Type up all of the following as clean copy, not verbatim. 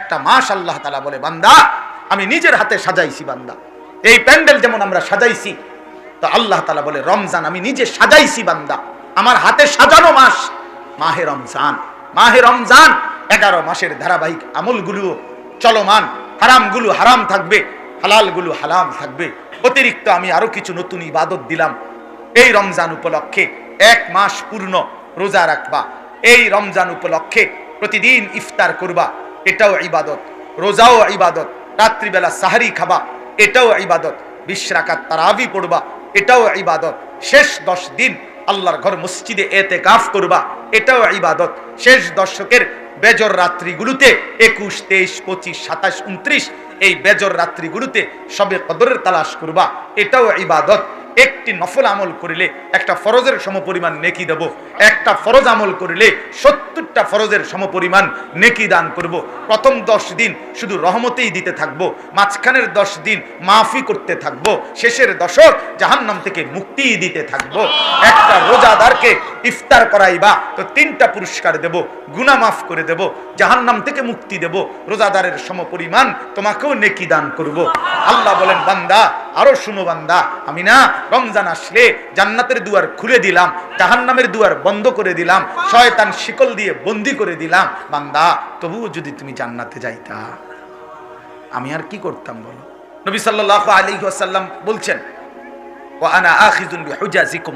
একটা মাস আল্লাহ তাআলা বলে বান্দা আমি নিজের হাতে সাজাইছি বান্দা। এই প্যান্ডেল যেমন আমরা সাজাইছি, তো আল্লাহ তাআলা বলে রমজান আমি নিজে সাজাইছি বান্দা, আমার হাতে সাজানো মাস মাহে রমজান। মাহে রমজান 11 মাসের ধারাবাহিক আমলগুলো চলমান, হারামগুলো হারাম থাকবে, হালালগুলো হালাল থাকবে। অতিরিক্ত আমি আরো কিছু নতুন ইবাদত দিলাম। এই রমজান উপলক্ষে 1 মাস পূর্ণ রোজা রাখবা, এই রমজান উপলক্ষে প্রতিদিন ইফতার করবা, এটাও ইবাদত। রোজাও ইবাদত। রাত্রিবেলা সাহারি খাবা, এটাও ইবাদত। 20 রাকাত তারাবি পড়বা, এটাও ইবাদত। শেষ 10 দিন আল্লাহর ঘর মসজিদে এতেকাফ করবা, এটাও ইবাদত। শেষ দশকের বেজর রাত্রিগুলোতে 21, 23, 25, 27, 29 এই বেজর রাত্রিগুলোতে সবে কদরের তালাশ করবা, এটাও ইবাদত। একটি নফল আমল করিলে একটা ফরজের সমপরিমাণ নেকি দেব, একটা ফরজ আমল করিলে 70টা ফরজের সমপরিমাণ নেকি দান করব। প্রথম 10 দিন শুধু রহমতেই দিতে থাকবো, মাঝখানের 10 দিন মাফি করতে থাকবো, শেষের দশক জাহান্নাম থেকে মুক্তি দিতে থাকবো। একটা রোজাদারকে ইফতার করাইবা তো 3টা পুরস্কার দেব, গুনাহ মাফ করে দেব, জাহান্নাম থেকে মুক্তি দেব, রোজাদারের সমপরিমাণ তোমাকেও নেকি দান করব। আল্লাহ বলেন বান্দা আরো শুনো বান্দা, আমি না রমজান আসলে জান্নাতের দুয়ার খুলে দিলাম, জাহান্নামের দুয়ার বন্ধ করে দিলাম, শয়তান শিকল দিয়ে বন্দী করে দিলাম। বান্দা তবুও যদি তুমি জান্নাতে যাইতা আমি আর কি করতাম বলো? নবী সাল্লাল্লাহু আলাইহি ওয়াসাল্লাম বলছেন ওয়া আনা আখিযুন বিহুজাজিকুম,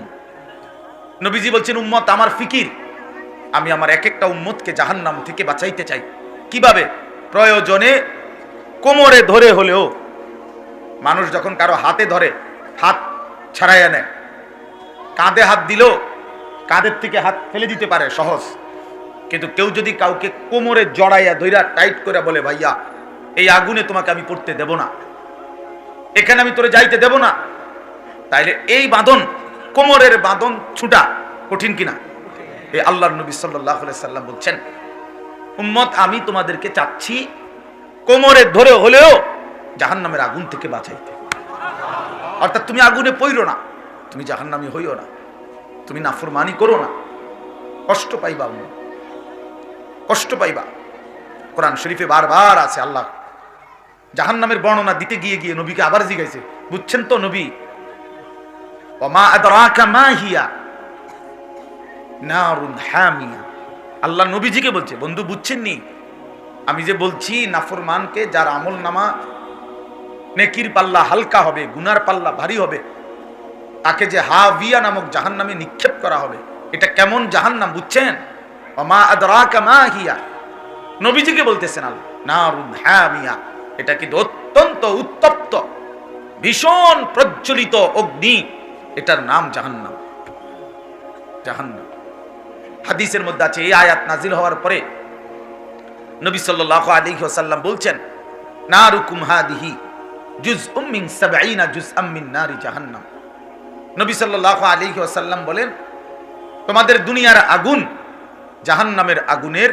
নবীজি বলছেন উম্মত আমার ফিকির, আমি আমার এক একটা উম্মতকে জাহান্নাম থেকে বাঁচাইতে চাই। কিভাবে? প্রয়োজনে কোমরে ধরে হলেও, মানুষ যখন কারো হাতে ধরে হাত ছাড়াইয়া নেয়, কাঁধে হাত দিল কাঁধের থেকে হাত ফেলে দিতে পারে সহজ, কিন্তু কেউ যদি কাউকে কোমরে জড়াইয়া ধইরা টাইট করে বলে ভাইয়া এই আগুনে তোমাকে আমি পড়তে দেব না, এখানে আমি তোরে যাইতে দেব না, তাইলে এই বাঁধন, কোমরের বাঁধন ছুটা কঠিন কিনা? এই আল্লাহর নবী সাল্লাল্লাহু আলাইহি সাল্লাম বলছেন উম্মত আমি তোমাদেরকে চাচ্ছি কোমরে ধরে হলেও জাহান্নামের আগুন থেকে বাঁচাইতে। অর্থাৎ তুমি আগুনে পইরো না, তুমি জাহান্নামী হইও না, তুমি নাফরমানি করো না, কষ্ট পাইবা, কষ্ট পাইবা। কোরআন শরীফে বারবার আছে আল্লাহ জাহান্নামের বর্ণনা দিতে গিয়ে গিয়ে নবীকে আবার জিজ্ঞাসা, বুঝছেন তো নবী? ওমা আদরাকা মা হিয়া নারুন হামিয়া। আল্লাহ নবীজিকে বলছে বন্ধু বুঝছেননি আমি যে বলছি নাফরমানকে যার আমল নামা নেকির পাল্লা হালকা হবে, গুনার পাল্লা ভারী হবে, তাকে যে হাবিয়া নামক জাহান্নামে নিক্ষেপ করা হবে, এটা কেমন জাহান্নাম বুঝছেন? ওমা আদরাকা মা হিয়া, নবীজিকে বলতেছেন আল্লাহ নারুন হামিয়া, এটা কিন্তু অত্যন্ত উত্তপ্ত ভীষণ প্রজ্বলিত অগ্নি, এটার নাম জাহান্নাম। জাহান্নাম হাদিসের মধ্যে আছে এই আয়াত নাজিল হওয়ার পরে নবী সাল্লাল্লাহু আলাইহি ওয়াসাল্লাম বলছেন নারুকুম হাদিহি জুজউম মিন 70 জুজআম মিন নারি জাহান্নাম। নবী সাল্লাল্লাহু আলাইহি ওয়াসাল্লাম বলেন তোমাদের দুনিয়ার আগুন জাহান্নামের আগুনের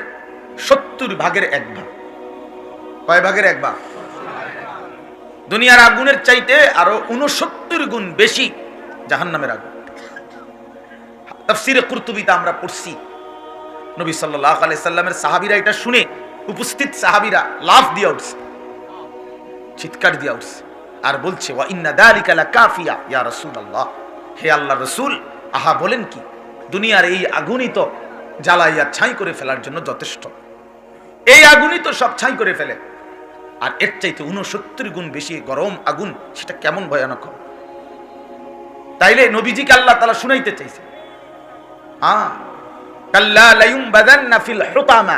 70 ভাগের 1 ভাগ। কয় ভাগের 1 ভাগ? দুনিয়ার আগুনের চাইতে আরো 69 গুণ বেশি জাহান্নামের আগুন। তাফসীরে কুরতুবীতে আমরা পড়ছি নবী সাল্লাল্লাহু আলাইহি সাল্লামের সাহাবীরা এটা শুনে, উপস্থিত সাহাবীরা লাফ দিয়ে উঠছে, চিৎকার দিয়ে উঠছে আর বলছে ওয়া ইন্না যালিকা লাকাফিয়া ইয়া রাসূলুল্লাহ, হে আল্লাহর রাসূল আহা বলেন কি, দুনিয়ার এই আগুনই তো জ্বালাইয়া ছাই করে ফেলার জন্য যথেষ্ট, এই আগুনই তো সব ছাই করে ফেলে, আর এর চাইতে 69 গুণ বেশি গরম আগুন, সেটা কেমন ভয়ানক হবে? তাইলে নবীজিকে আল্লাহ তাআলা শুনাইতে চাইছে কাল্লা লায়ুমবাদান্না ফিল হুতামা,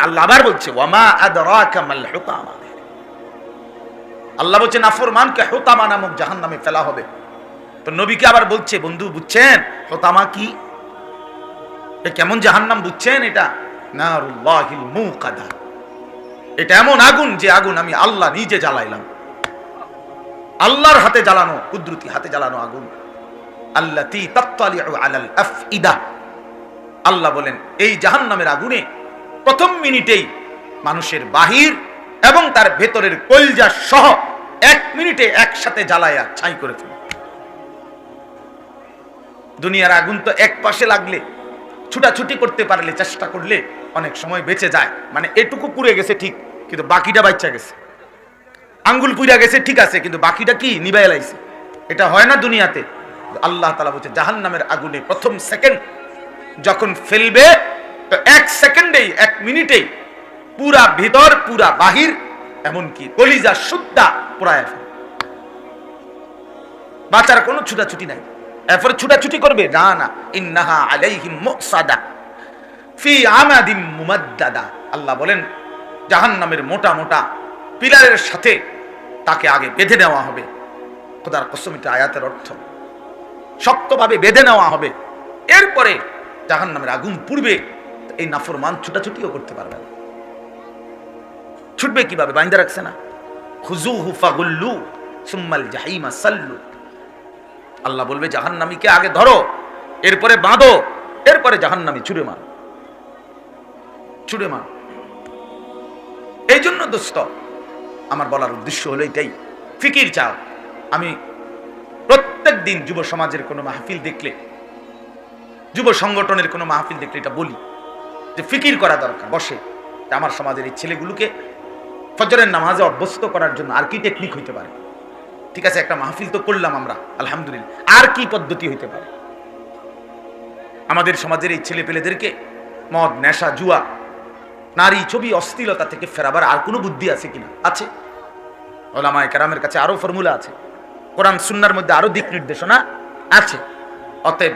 আল্লাহ আবার বলছে ওয়ামা আদরাকা মাল হুতামা, আল্লাহ বলছে নাফরমানকে হুতামা নামক জাহান্নামে ফেলা হবে। তো নবীকে আবার বলছে বন্ধু বুঝছেন হুতামা কি, এ কেমন জাহান্নাম বুঝছেন? এটা নারুল্লাহিল মুকাদা, এটা এমন আগুন যে আগুন আমি আল্লাহ নিজে জ্বালাইলাম, আল্লাহর হাতে জ্বালানো, কুদরতি হাতে জ্বালানো আগুন। আল্লাতী তাত্তালিউ আলাল আফইদা, আল্লাহ বলেন এই জাহান্নামের আগুনে প্রথম মিনিটেই মানুষের বাহির এবং তার ভেতরের কলজা সহ 1 মিনিটে একসাথে জ্বালায়া ছাই করে ফেলে। দুনিয়ার আগুন তো এক পাশে লাগলে, ছুটাছুটি করতে পারলে, চেষ্টা করলে অনেক সময় বেঁচে যায়, মানে এটুকু পুড়ে গেছে ঠিক, কিন্তু বাকিটা বাচ্চা গেছে। আঙ্গুল পুইরা গেছে ঠিক আছে, কিন্তু বাকিটা কি নিবাই লাইছে। এটা হয় না দুনিয়াতে। আল্লাহ তাআলা বলছে জাহান্নামের আগুনে প্রথম সেকেন্ড যখন ফেলবে, তো 1 সেকেন্ডেই 1 মিনিটেই পুরা ভিতর পুরা বাহির এমনকি কলিজা সুদ্ধা পুরায় ফেলবে। বাঁচার কোনো ছুটাছুটি নাই। এরপরে ছুটাছুটি করবে না, না। ইন্নাহা আলাইহিম মুসাদা ফি আমাদিম মুমাদ্দাদা। আল্লাহ বলেন জাহান্নামের মোটা মোটা পিলারের সাথে তাকে আগে বেঁধে নেওয়া হবে। খোদার কসম, এটা আয়াতের অর্থ। শক্তভাবে বেঁধে নেওয়া হবে, এরপরে জাহান্নামের আগুন পুড়বে। এই নাফরমান ছুটাছুটিও করতে পারবে না। ছুটবে কিভাবে? বাইন্দা রাখছে না। খুজুহু ফাগুল্লু সুম্মাল জাহিমা সাল্লু। আল্লাহ বলবে জাহান্নামীকে আগে ধরো, এরপরে বাঁধো, এরপরে জাহান্নামী ছুড়ে মার, ছুড়ে মার। এই জন্য দোস্ত, আমার বলার উদ্দেশ্য হলো এটাই, ফিকির চাও। আমি প্রত্যেক দিন যুব সমাজের কোনো মাহফিল দেখলে, যুব সংগঠনের কোনো মাহফিল দেখলে এটা বলি যে ফিকির করা দরকার। বসে আমার সমাজের এই ছেলেগুলোকে ফজরের নামাজে অভ্যস্ত করার জন্য আর কি টেকনিক হইতে পারে? ঠিক আছে, একটা মাহফিল তো করলাম আমরা, আলহামদুলিল্লাহ, আর কি পদ্ধতি হইতে পারে? আমাদের সমাজের এই ছেলে পেলেদেরকে মদ, নেশা, জুয়া, নারী, ছবি, অশ্লীলতা থেকে ফেরাবার আর কোনো বুদ্ধি আছে কিনা? আছে। ওলামায়ে কেরামের কাছে আরো ফর্মুলা আছে, কোরআন সুন্নাহর মধ্যে আরো দিক নির্দেশনা আছে। অতএব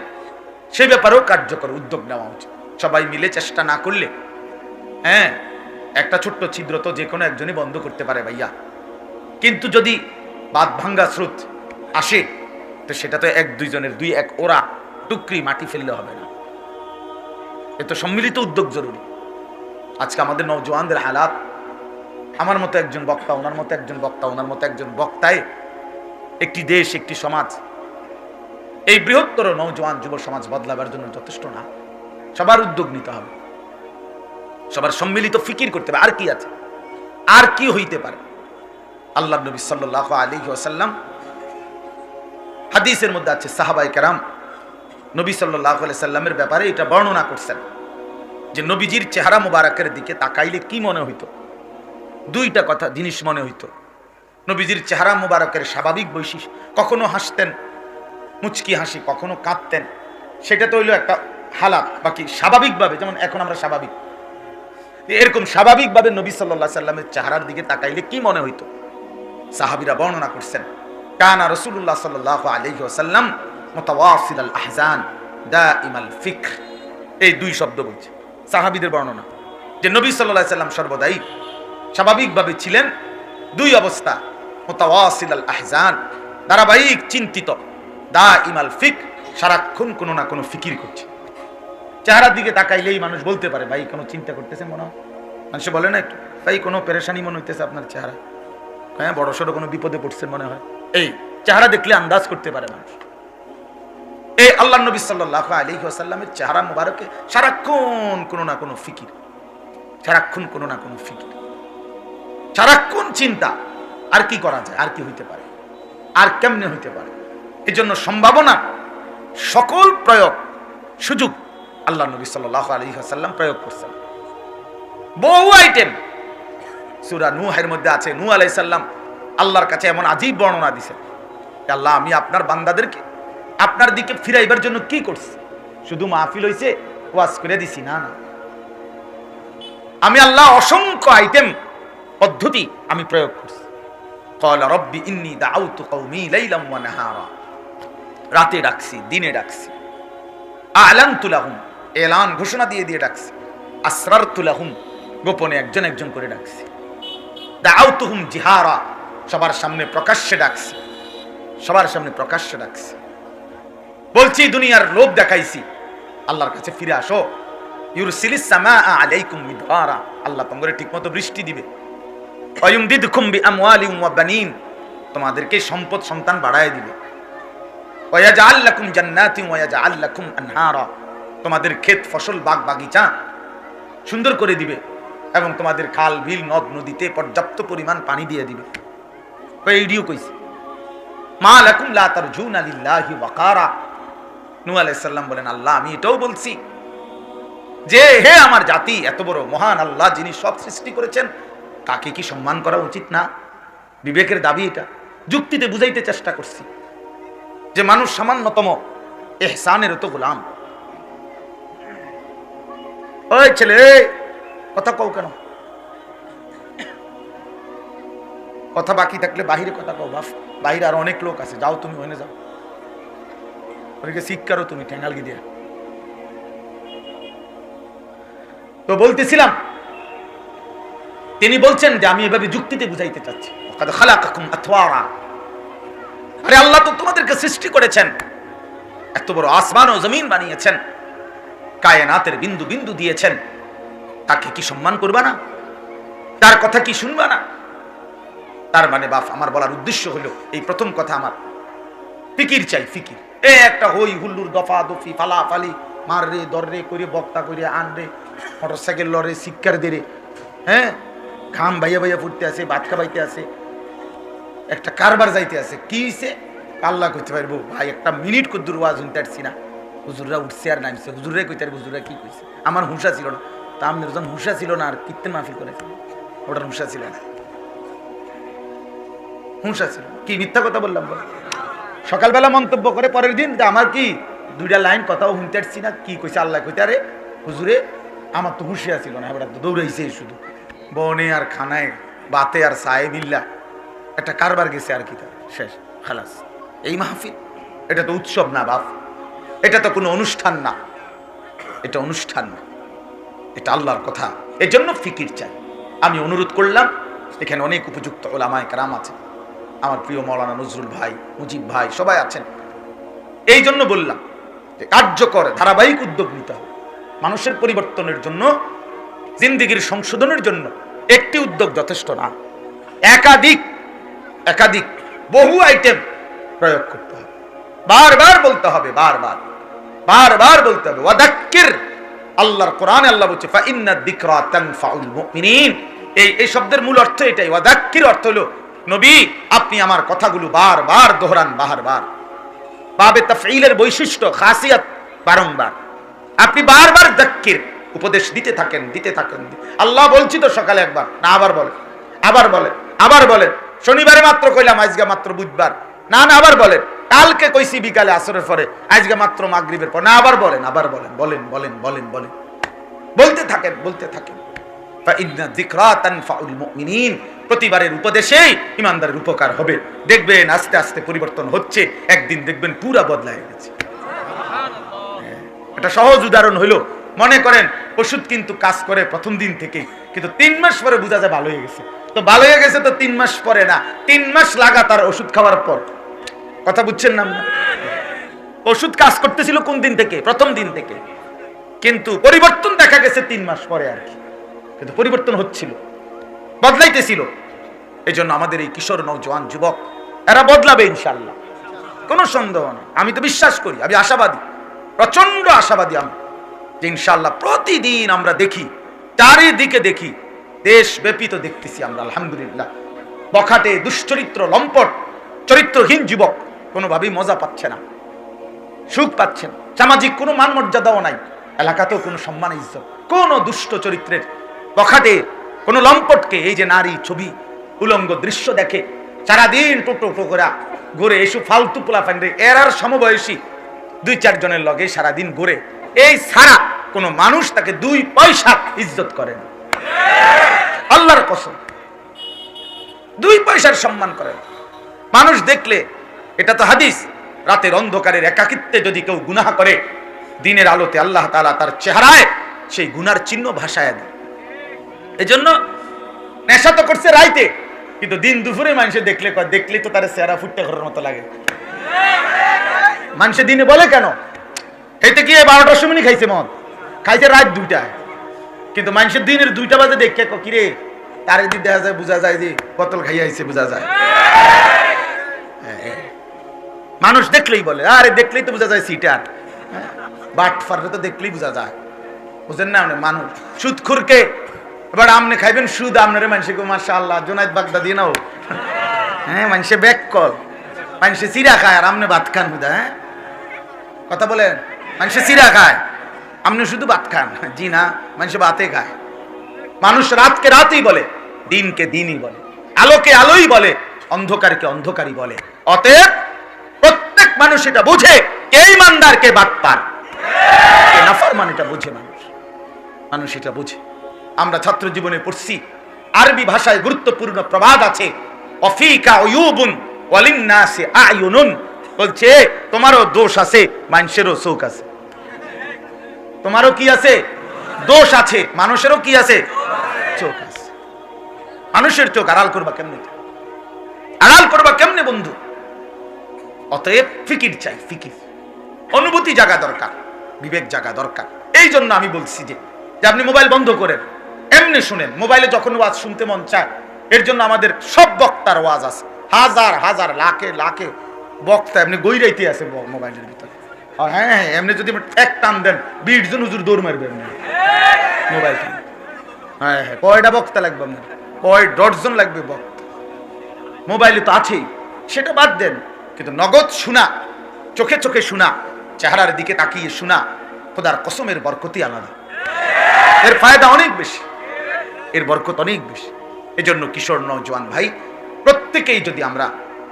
সে ব্যাপারেও কার্যকর উদ্যোগ নেওয়া উচিত। সবাই মিলে চেষ্টা না করলে, হ্যাঁ, একটা ছোট্ট ছিদ্র তো যে কোনো একজনই বন্ধ করতে পারে ভাইয়া। কিন্তু যদি বাঁধ ভাঙ্গা স্রোত আসে, তো সেটা তো 1-2 জনের 2-1 ওরা টুকরি মাটি ফেললে হবে না। এ তো সম্মিলিত উদ্যোগ জরুরি। আজকে আমাদের নওজওয়ানদের হালাত, আমার মতো একজন বক্তা, ওনার মতো একজন বক্তা, ওনার মতো একজন বক্তায় একটি দেশ, একটি সমাজ, এই বৃহত্তর নওজওয়ান যুব সমাজ বদলাবার জন্য যথেষ্ট না। সবার উদ্যোগ নিতে হবে, সবার সম্মিলিত ফিকির করতে হবে। আর কি আছে? আর কি হইতে পারে? আল্লাহ নবী সাল্লাল্লাহু আলাইহি ওয়াসাল্লাম, হাদিসের মধ্যে আছে, সাহাবায়ে কেরাম নবী সাল্লাল্লাহু আলাইহি সাল্লামের ব্যাপারে এটা বর্ণনা করছেন যে নবীজির চেহারা মুবারকের দিকে তাকাইলে কি মনে হইতো? 2টা কথা জিনিস মনে হইতো। নবীজির চেহারা মুবারকের স্বাভাবিক বৈশিষ্ট্য, কখনো হাসতেন মুচকি হাসি, কখনো কাঁদতেন, সেটা তো হইলো একটা হালাত। বাকি স্বাভাবিকভাবে, যেমন এখন আমরা স্বাভাবিক, এরকম স্বাভাবিকভাবে নবী সাল্লাল্লাহু আলাইহি সাল্লামের চেহারার দিকে তাকাইলে কি মনে হইতো? সাহাবীরা বর্ণনা করছেন, কানা রাসূলুল্লাহ সাল্লাল্লাহু আলাইহি ওয়াসাল্লাম মুতাওয়াসিলাল আহজান দাইমাল ফিকর। এই 2 শব্দ বলছে সাহাবীদের বর্ণনা, যে নবী সাল্লাল্লাহু আলাইহি সাল্লাম সর্বদাই স্বাভাবিকভাবে ছিলেন 2 অবস্থা, মুতাওয়াসিলাল আহজান, ধারাবাহিক চিন্তিত, দাইমাল ফিকর, সারাক্ষণ কোনো না কোনো ফিকির করছে। চেহারার দিকে তাকাইলেই মানুষ বলতে পারে, ভাই কোনো চিন্তা করতেছে মনে হয়। মানুষ বলে না একটু, ভাই কোনো পেরেশানি মনে হইতেছে আপনার চেহারা, হ্যাঁ বড় সড়ো কোনো বিপদে পড়ছেন মনে হয়। এই চেহারা দেখলে আন্দাজ করতে পারে মানুষ। এই আল্লাহ নবী সাল্লাল্লাহু আলাইহি ওয়াসাল্লামের চেহারা মুবারকে সারাক্ষণ কোনো না কোনো ফিকির, সারাক্ষণ কোনো না কোনো ফিকির, সারাক্ষণ চিন্তা। আর কি করা যায়? আর কি হইতে পারে? আর কেমনে হইতে পারে? এই জন্য সম্ভাবনা সকল প্রয়োগ, সুযোগ আল্লাহ নবী সাল্লাল্লাহু আলাইহি ওয়াসাল্লাম প্রয়োগ করছেন। বহু আইটেম সূরা নূহের মধ্যে আছে। নূহ আলাইহিস সালাম আল্লাহর কাছে এমন আজীব বর্ণনা দিয়েছেন, আল্লাহ আমি আপনার বান্দাদেরকে আপনার দিকে ফিরাইবার জন্য কি করছি? শুধু মাহফিল হইছে, ওয়াজ করে দিছি না, না, আমি আল্লাহ অসংখ্য আইটেম, পদ্ধতি আমি প্রয়োগ করছি। ক্বালা রাব্বি ইন্নী দাআউতু কওমি লাইলাম ওয়া নাহারা, রাতে ডাকছি, দিনে ডাকছি। আ'লানতু লাহুম, এলান ঘোষণা দিয়ে দিয়ে ডাকছি। আসরারতু লাহুম, গোপনে একজন একজন করে ডাকছি। দাআউতুহুম জিহারা, সবার সামনে প্রকাশ্যে ডাকছি, সবার সামনে প্রকাশ্যে ডাকছি। বলছি দুনিয়ার লোভ দেখাইছি, আল্লাহর কাছে ফিরে আসো। ইউরসিলিস সামাআ আলাইকুম মিদরারা, আল্লাহ তোমাদের ঠিকমতো বৃষ্টি দিবে। ওয়ায়ুমদিদকুম বিআমওয়ালিন ওয়া বানিন, তোমাদেরকে সম্পদ সন্তান বাড়ায় দিবে। ওয়ায়াজআল লাকুম জান্নাতিন ওয়ায়াজআল লাকুম আনহারা, তোমাদের ক্ষেত ফসল বাগ বাগিচা সুন্দর করে দিবে এবং তোমাদের খাল বিল নদ নদীতে পর্যাপ্ত পরিমাণ পানি দিয়ে দিবে। এইডিও কইছে মা লাকুম লা তারজুনা লিল্লাহি ওয়াকারা। নূহ আলাইহিস সালাম বলেন, আল্লাহ আমি এটাও বলছি যে হে আমার জাতি, এত বড় মহান আল্লাহ যিনি সব সৃষ্টি করেছেন, তাকে কি সম্মান করা উচিত না? বিবেকের দাবি এটা। যুক্তিতে বুঝাইতে চেষ্টা করছি যে মানুষ সামান্যতম এহসানেরও তো গোলাম। ওই ছেলে, কথা কও কেন? কথা বাকি থাকলে বাহিরে কথা কও বাপ। বাহিরে আর অনেক লোক আছে, যাও তুমি ওখানে যাও, ওদিকে শিক্ষারও তুমি ঠেঙ্গালগি দিয়া। তো বলতেছিলাম, তিনি বলছেন যে আমি এভাবে যুক্তিতে বুঝাইতে চাচ্ছি। আরে আল্লাহ তো তোমাদেরকে সৃষ্টি করেছেন, এত বড় আসমান ও জমিন বানিয়েছেন, কায়নাতের বিন্দু বিন্দু দিয়েছেন, তাকে কি সম্মান করবা না? তার কথা কি শুনবা না? তার মানে বাপ, আমার বলার উদ্দেশ্য হলো এই প্রথম কথা, আমার ফিকির চাই, ফিকির। একটা হই হুল্লুর দফা দফি ফালাফালি মাররে দররে করে বক্তা করে আনরে মোটরসাইকেল লড়ে শিক্ষার দেরে, হ্যাঁ, ঘাম ভাইয়া ভাইয়া ফুটতে আছে, ভাত খাবাইতে আছে, একটা কারবার যাইতে আছে, কি হইছে আল্লাহ কইতে পারবো ভাই। একটা মিনিট কদ্দুর ওয়াজ শুনতে পারছি না, হুজুররা উঠছে আর নামছে, হুজুরে কইতে পারবো হুজুররা কি কইছে। আমার হুঁশা ছিল না, তা আমাদের যখন হুঁশা ছিল না আর কীর্তন মাহফিল করেছে, ওটার হুঁশা ছিল না, হুঁশা ছিল। কি মিথ্যা কথা বললাম বল? সকালবেলা মন্তব্য করে পরের দিন আমার কি দুইটা লাইন কথাও শুনতে পারছি না, কি কইছে আল্লাহ কইতে, আরে হুজুরে আমার তো হুঁশিয়া ছিল না, এবার তো দৌড়াইছে শুধু বনে আর খানায় বাতে আর সায়ে বিল্লা একটা কারবার গেছে আর কি, তার শেষ খালাস। এই মাহফিল এটা তো উৎসব না বাপ, এটা তো কোনো অনুষ্ঠান না, এটা অনুষ্ঠান না, এটা আল্লাহর কথা। এই জন্য ফিকির চাই। আমি অনুরোধ করলাম, এখানে অনেক উপযুক্ত ওলামায়ে কেরাম আছে, আমার প্রিয় মাওলানা নজরুল ভাই, মুজিব ভাই, সবাই আছেন। এই জন্য বললাম যে কার্যকর ধারাবাহিক উদ্যোগ নিতে হবে মানুষের পরিবর্তনের জন্য, জিন্দেগির সংশোধনের জন্য। একটি উদ্যোগ যথেষ্ট না, একাধিক একাধিক বহু আইটেম প্রয়োগ করতে হবে, বারবার বলতে হবে, বারবার বারবার বলতে হবে। ওয়াদাক্কির, আল্লাহর কোরআনে আল্লাহ বলছে ফা ইন্না যিকরা তানফাউল মুমিনিন। এই শব্দের মূল অর্থ এটাই। ওয়াদাক্কির অর্থ হলো নবী আপনি আমার কথাগুলো বারবার দোহরান, বারবার। বাবে তাফঈলের বৈশিষ্ট্য খাসিয়াত, বারংবার আপনি বারবার যাক্কির, উপদেশ দিতে থাকেন, দিতে থাকেন। আল্লাহ বলছি তো সকালে একবার না, আবার বলেন, আবার বলেন, আবার বলেন। শনিবারে মাত্র কইলাম, আজকে মাত্র বুধবার, না না আবার বলেন। কালকে কইছি বিকালে আসরের পরে, আজকে মাত্র মাগরিবের পর, না আবার বলেন, আবার বলেন, বলেন বলেন বলেন বলেন, বলতে থাকেন, বলতে থাকেন। ফা ইন্না যিকরা তানফাউল মুমিনিন, প্রতিবারের উপদেশেই ইমানদারের উপকার হবে। দেখবেন আস্তে আস্তে পরিবর্তন হচ্ছে, একদিন দেখবেন পুরা বদলায় গেছে। এটা সহজ উদাহরণ হলো, মনে করেন ওষুধ কিন্তু কাজ করে প্রথম দিন থেকে, কিন্তু 3 মাস পরে বোঝা যায় ভালো হয়ে গেছে। তো ভালো হয়ে গেছে তো 3 মাস পরে না, 3 মাস লাগাতার ওষুধ খাওয়ার পর। কথা বুঝছেন না? ওষুধ কাজ করতেছিল কোন দিন থেকে? প্রথম দিন থেকে, কিন্তু পরিবর্তন দেখা গেছে 3 মাস পরে আর কি, কিন্তু পরিবর্তন হচ্ছিল, বদলাইতেছিল। এই জন্য আমাদের এই কিশোর নওজোয়ান যুবক এরা বদলাবে ইনশাআল্লাহ, কোনো সন্দেহ নেই। আমি তো বিশ্বাস করি, আমি আশাবাদী, প্রচন্ড আশাবাদী আমি, যে ইনশাআল্লাহ প্রতিদিন আমরা দেখি, চারিদিকে দেখি, দেশব্যাপী তো দেখতেছি আমরা আলহামদুলিল্লাহ, বখাটে দুশ্চরিত্র লম্পট চরিত্রহীন যুবক কোনোভাবেই মজা পাচ্ছে না, সুখ পাচ্ছেন, সামাজিক কোনো মান মর্যাদাও নাই, এলাকাতেও কোনো সম্মান ইজ্জত, কোন দুষ্ট চরিত্রের বখাটে কোন লম্পটকে এই যে নারী ছবি উলঙ্গ দৃশ্য দেখে সারাদিন টোটো করে ঘুরে, এসব ফালতু পোলাপানরে এরার সমবয়সী 2-4 জনের লগে সারাদিন ঘুরে, এই ছাড়া কোন মানুষ তাকে 2 পয়সা ইজ্জত করে না। আল্লাহর কসম, 2 পয়সার সম্মান করে না। মানুষ দেখলে, এটা তো হাদিস, রাতের অন্ধকারের একাকিত্বে যদি কেউ গুনাহ করে, দিনের আলোতে আল্লাহ তাআলা তার চেহারায় সেই গুনার চিহ্ন ভাসায় দেয়। এজন্য নেশা তো করছে রাইতে, কিন্তু দিন দুপুরে মানুষে দেখলে কয়, দেখলে তো তার চেহারা ফুটতে করার মতো লাগে। মানুষে দিনে বলে কেন, এইতে কি 12টার সময় খাইছে মদ, খাইছে রাত 2টায়, কিন্তু মানুষের দিনের 2টা বাজে দেখে কিরে তার যদি দেখা যায়, বোঝা যায় যে বোতল খাইয়া আইছে, বোঝা যায়। মানুষ দেখলেই বলে, আরে দেখলেই তো বোঝা যায় সিটার, বাট ফাররে তো দেখলেই বোঝা যায়, বুঝেন না? মানুষ সুদখুরকে এবার আমনে খাইবেন সুদ, আপনারে মানুষে মাশাআল্লাহ জোনায়েদ বাগদাদি নাও, হ্যাঁ, মানুষে ব্যাক কল, মানুষে চিরা খায় আর আমনে ভাত খান বুঝা। হ্যাঁ, কথা বলেন, মানুষে চিরা খায়, আপনি শুধু ভাত খান। জি না, মানুষে ভাতে খায়। মানুষ রাতকে রাতেই বলে, দিনকে দিনই বলে, আলোকে আলোই বলে, অন্ধকারকে অন্ধকারই বলে। অতএব প্রত্যেক মানুষ এটা বুঝে কে ইমানদার কে বাটপার, কে নাফরমান, এটা বুঝে মানুষ এটা বুঝে। আমরা ছাত্র জীবনে পড়ছি আরবি ভাষায় গুরুত্বপূর্ণ প্রবাদ আছে, অফিকা উয়ুবুন ওয়ালিন্নাসি আয়ুনুন, বলছে তোমারও দোষ আছে, মানুষেরও চোখ আছে। তোমারও কি আছে? দোষ আছে, মানুষেরও কি আছে? চোখ আছে। মানুষের চোখ আড়াল করবা কেমনে? আড়াল করবা কেমনে বন্ধু? অতএব ফিকির চাই, ফিকির, অনুভূতি জাগা দরকার, বিবেক জাগা দরকার। এই জন্য আমি বলছি যে আপনি মোবাইল বন্ধ করেন, এমনি শুনেন। মোবাইলে যখন ওয়াজ শুনতে মন চায়, এর জন্য আমাদের সব বক্তার ওয়াজ আছে, হাজার হাজার লাখে লাখে বক্তা এমনি গৈরাইতে আছে মোবাইলের ভিতরে। হ্যাঁ, এমনি যদি এক টান দেন 20 জন হুজুর দৌড় মারবে এমনি মোবাইল। হ্যাঁ, কয়টা বক্তা লাগবে আপনার? কয় ডজন লাগবে বক্তা? মোবাইলে তো আছেই, সেটা বাদ দেন। কিন্তু নগদ শোনা, চোখে চোখে শোনা, চেহারার দিকে তাকিয়ে শোনা, খোদার কসমের বরকতই আলাদা। এর ফায়দা অনেক বেশি, এর বরকত অনেক বেশি। এজন্য কিশোর নওজোয়ান ভাই, প্রত্যেকেই যদি আমরা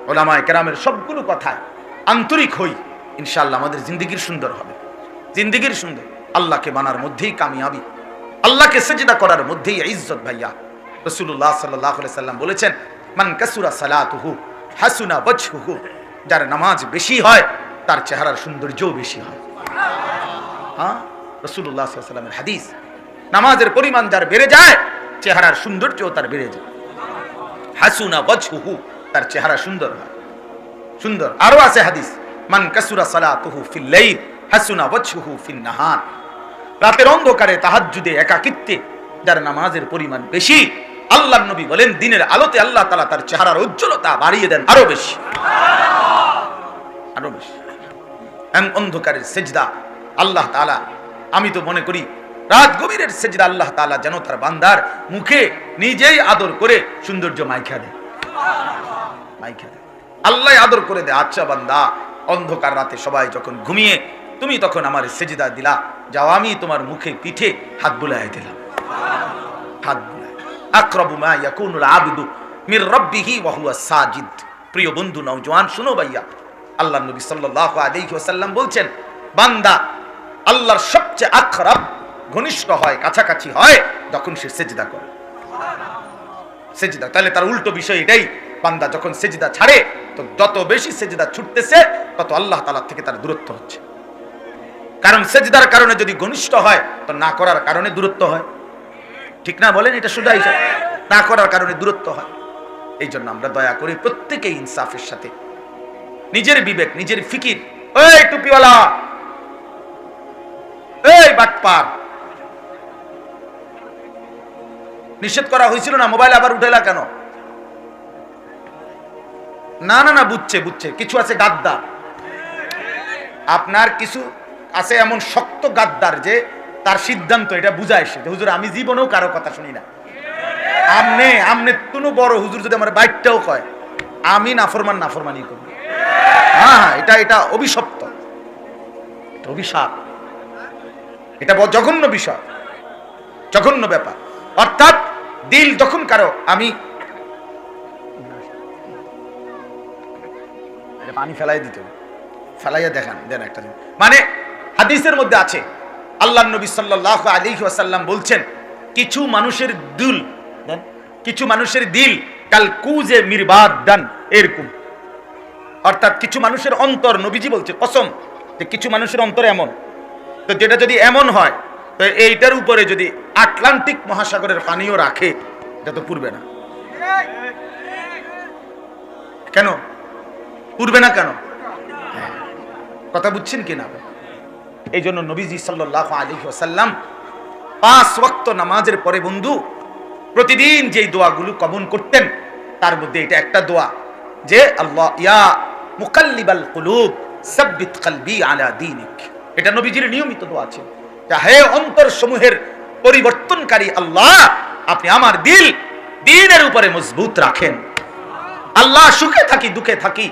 ওলামায়ে কেরামের সবগুলো কথায় আন্তরিক হই, ইনশাআল্লাহ আমাদের জিন্দেগির সুন্দর হবে, জিন্দেগির সুন্দর। আল্লাহকে মানার মধ্যেই কামিয়াবি, আল্লাহকে সেজদা করার মধ্যেই ইজ্জত। ভাইয়া রাসূলুল্লাহ সাল্লাল্লাহু আলাইহি সাল্লাম বলেছেন, মান কাসুরা সালাতুহু হাসুনা ওয়াজহুহু, যার নামাজ বেশি হয় তার চেহারার সৌন্দর্যও বেশি হয়। হ্যাঁ, রাসূলুল্লাহ সাল্লাল্লাহু আলাইহি সাল্লামের হাদিস। নামাজের পরিমাণ যার বেড়ে যায়, চেহারার সৌন্দর্যও তার বেড়ে যায়। হাসুনা ওয়াজহুহু, তার চেহারা সুন্দর হয়, সুন্দর। আরো আছে হাদিস, মান কাসুরা সালাতুহু ফিল লাইল হাসুনা ওয়াজহুহু ফিন নাহার, রাতের অন্ধকারে তাহাজ্জুদে একাকিত্বে যার নামাজের পরিমাণ বেশি, আল্লাহর নবী বলেন দিনের আলোতে আল্লাহ তাআলা তার চেহারার উজ্জ্বলতা বাড়িয়ে দেন আরো বেশি, আরো বেশি। অন্ধকারের সেজদা আল্লাহ তাআলা, আমি তো মনে করি রাত গভীরের সেজদা আল্লাহ তাআলা যেন তার বান্দার মুখে নিজেই আদর করে সৌন্দর্য মাইখা দেয়, মাইখা দেয়। আল্লাহ আদর করে দেয়, আচ্ছা বান্দা, অন্ধকার রাতে সবাই যখন ঘুমিয়ে, তুমি তখন আমার সেজদা দিলা, যাও আমি তোমার মুখে পিঠে হাত বুলায় দিলাম, হাত বুলায়। আকরাবু মা ইয়াকুনুল আবদু মির রাব্বিহি ওয়া হুয়া সাজিদ। প্রিয় বন্ধু নওজোয়ান, শুনো ভাইয়া, আল্লাহর নবী সাল্লাল্লাহু আলাইহি ওয়াসাল্লাম বলছেন, বান্দা আল্লাহর সবচেয়ে আকরাব, ঘনিষ্ঠ হয়, কাছাকাছি হয় যখন সে সেজদা করে। সেজদা, তাহলে তার উল্টো বিষয় এটাই, বান্দা যখন সেজদা ছাড়ে, তো যত বেশি সেজদা ছুটতেছে তত আল্লাহ তাআলা থেকে তার দূরত্ব হচ্ছে। কারণ সেজদার কারণে যদি ঘনিষ্ঠ হয়, তো না করার কারণে দূরত্ব হয়, ঠিক না বলেন? এটা শুধু না করার কারণে দূরত্ব হয়। এই জন্য আমরা দয়া করি প্রত্যেকেই ইনসাফের সাথে নিজের বিবেক, নিজের ফিকির, এই টুপিওয়ালা, এই বাটপার, নিষেধ করা হয়েছিল না মোবাইল আবার উঠেলা কেন? না না না, বুঝছে বুঝছে, কিছু আছে গাদ্দার, আপনার কিছু আছে এমন শক্ত গাদ্দার যে তার সিদ্ধান্ত এটা বুঝায় সে, হুজুর আমি জীবনেও কারো কথা শুনি না, আমনে আমনে কোনো বড় হুজুর যদি আমার বাইকটাও কয়, আমি নাফরমানি করি। হ্যাঁ হ্যাঁ, এটা অভিশপ্ত, এটা অভিশাপ, এটা জঘন্য বিষয়, জঘন্য ব্যাপার। অর্থাৎ দিল যখন কারো, আমি পানি ফেলাই দিতে, ফেলাইয়া দেখান দেন একটা, মানে হাদিসের মধ্যে আছে, আল্লাহর নবী সাল্লাল্লাহু আলাইহি ওয়াসাল্লাম বলছেন, কিছু মানুষের দিল কাল কুজে মিরবাদান, এরকম। অর্থাৎ কিছু মানুষের অন্তর, নবীজি বলছে কসম, যে কিছু মানুষের অন্তর এমন, তো যেটা যদি এমন হয়, তো এইটার উপরে যদি আটলান্টিক মহাসাগরের পানিও রাখে, এটা তো পুরবে না। কেন পুরবে না? কেন? কথা বুঝছেন কিনা? এই জন্য নবীজি সাল্লাল্লাহু আলাইহি ওয়াসাল্লাম 5 ওয়াক্ত নামাজের পরে বন্ধু প্রতিদিন যেই দোয়াগুলো কবুল করতেন, তার মধ্যে এটা একটা দোয়া, যে আল্লাহ ইয়া মুকাল্লিবাল কুলুব সাব্বিত কলবি আলা দীনিক। এটা নবীজির নিয়মিত দোয়া ছিল, হে অন্তর সমূহের পরিবর্তনকারী আল্লাহ, আপনি আমার দিনের উপরে মজবুত রাখেন। আল্লাহ, সুখে থাকি, দুঃখে থাকি,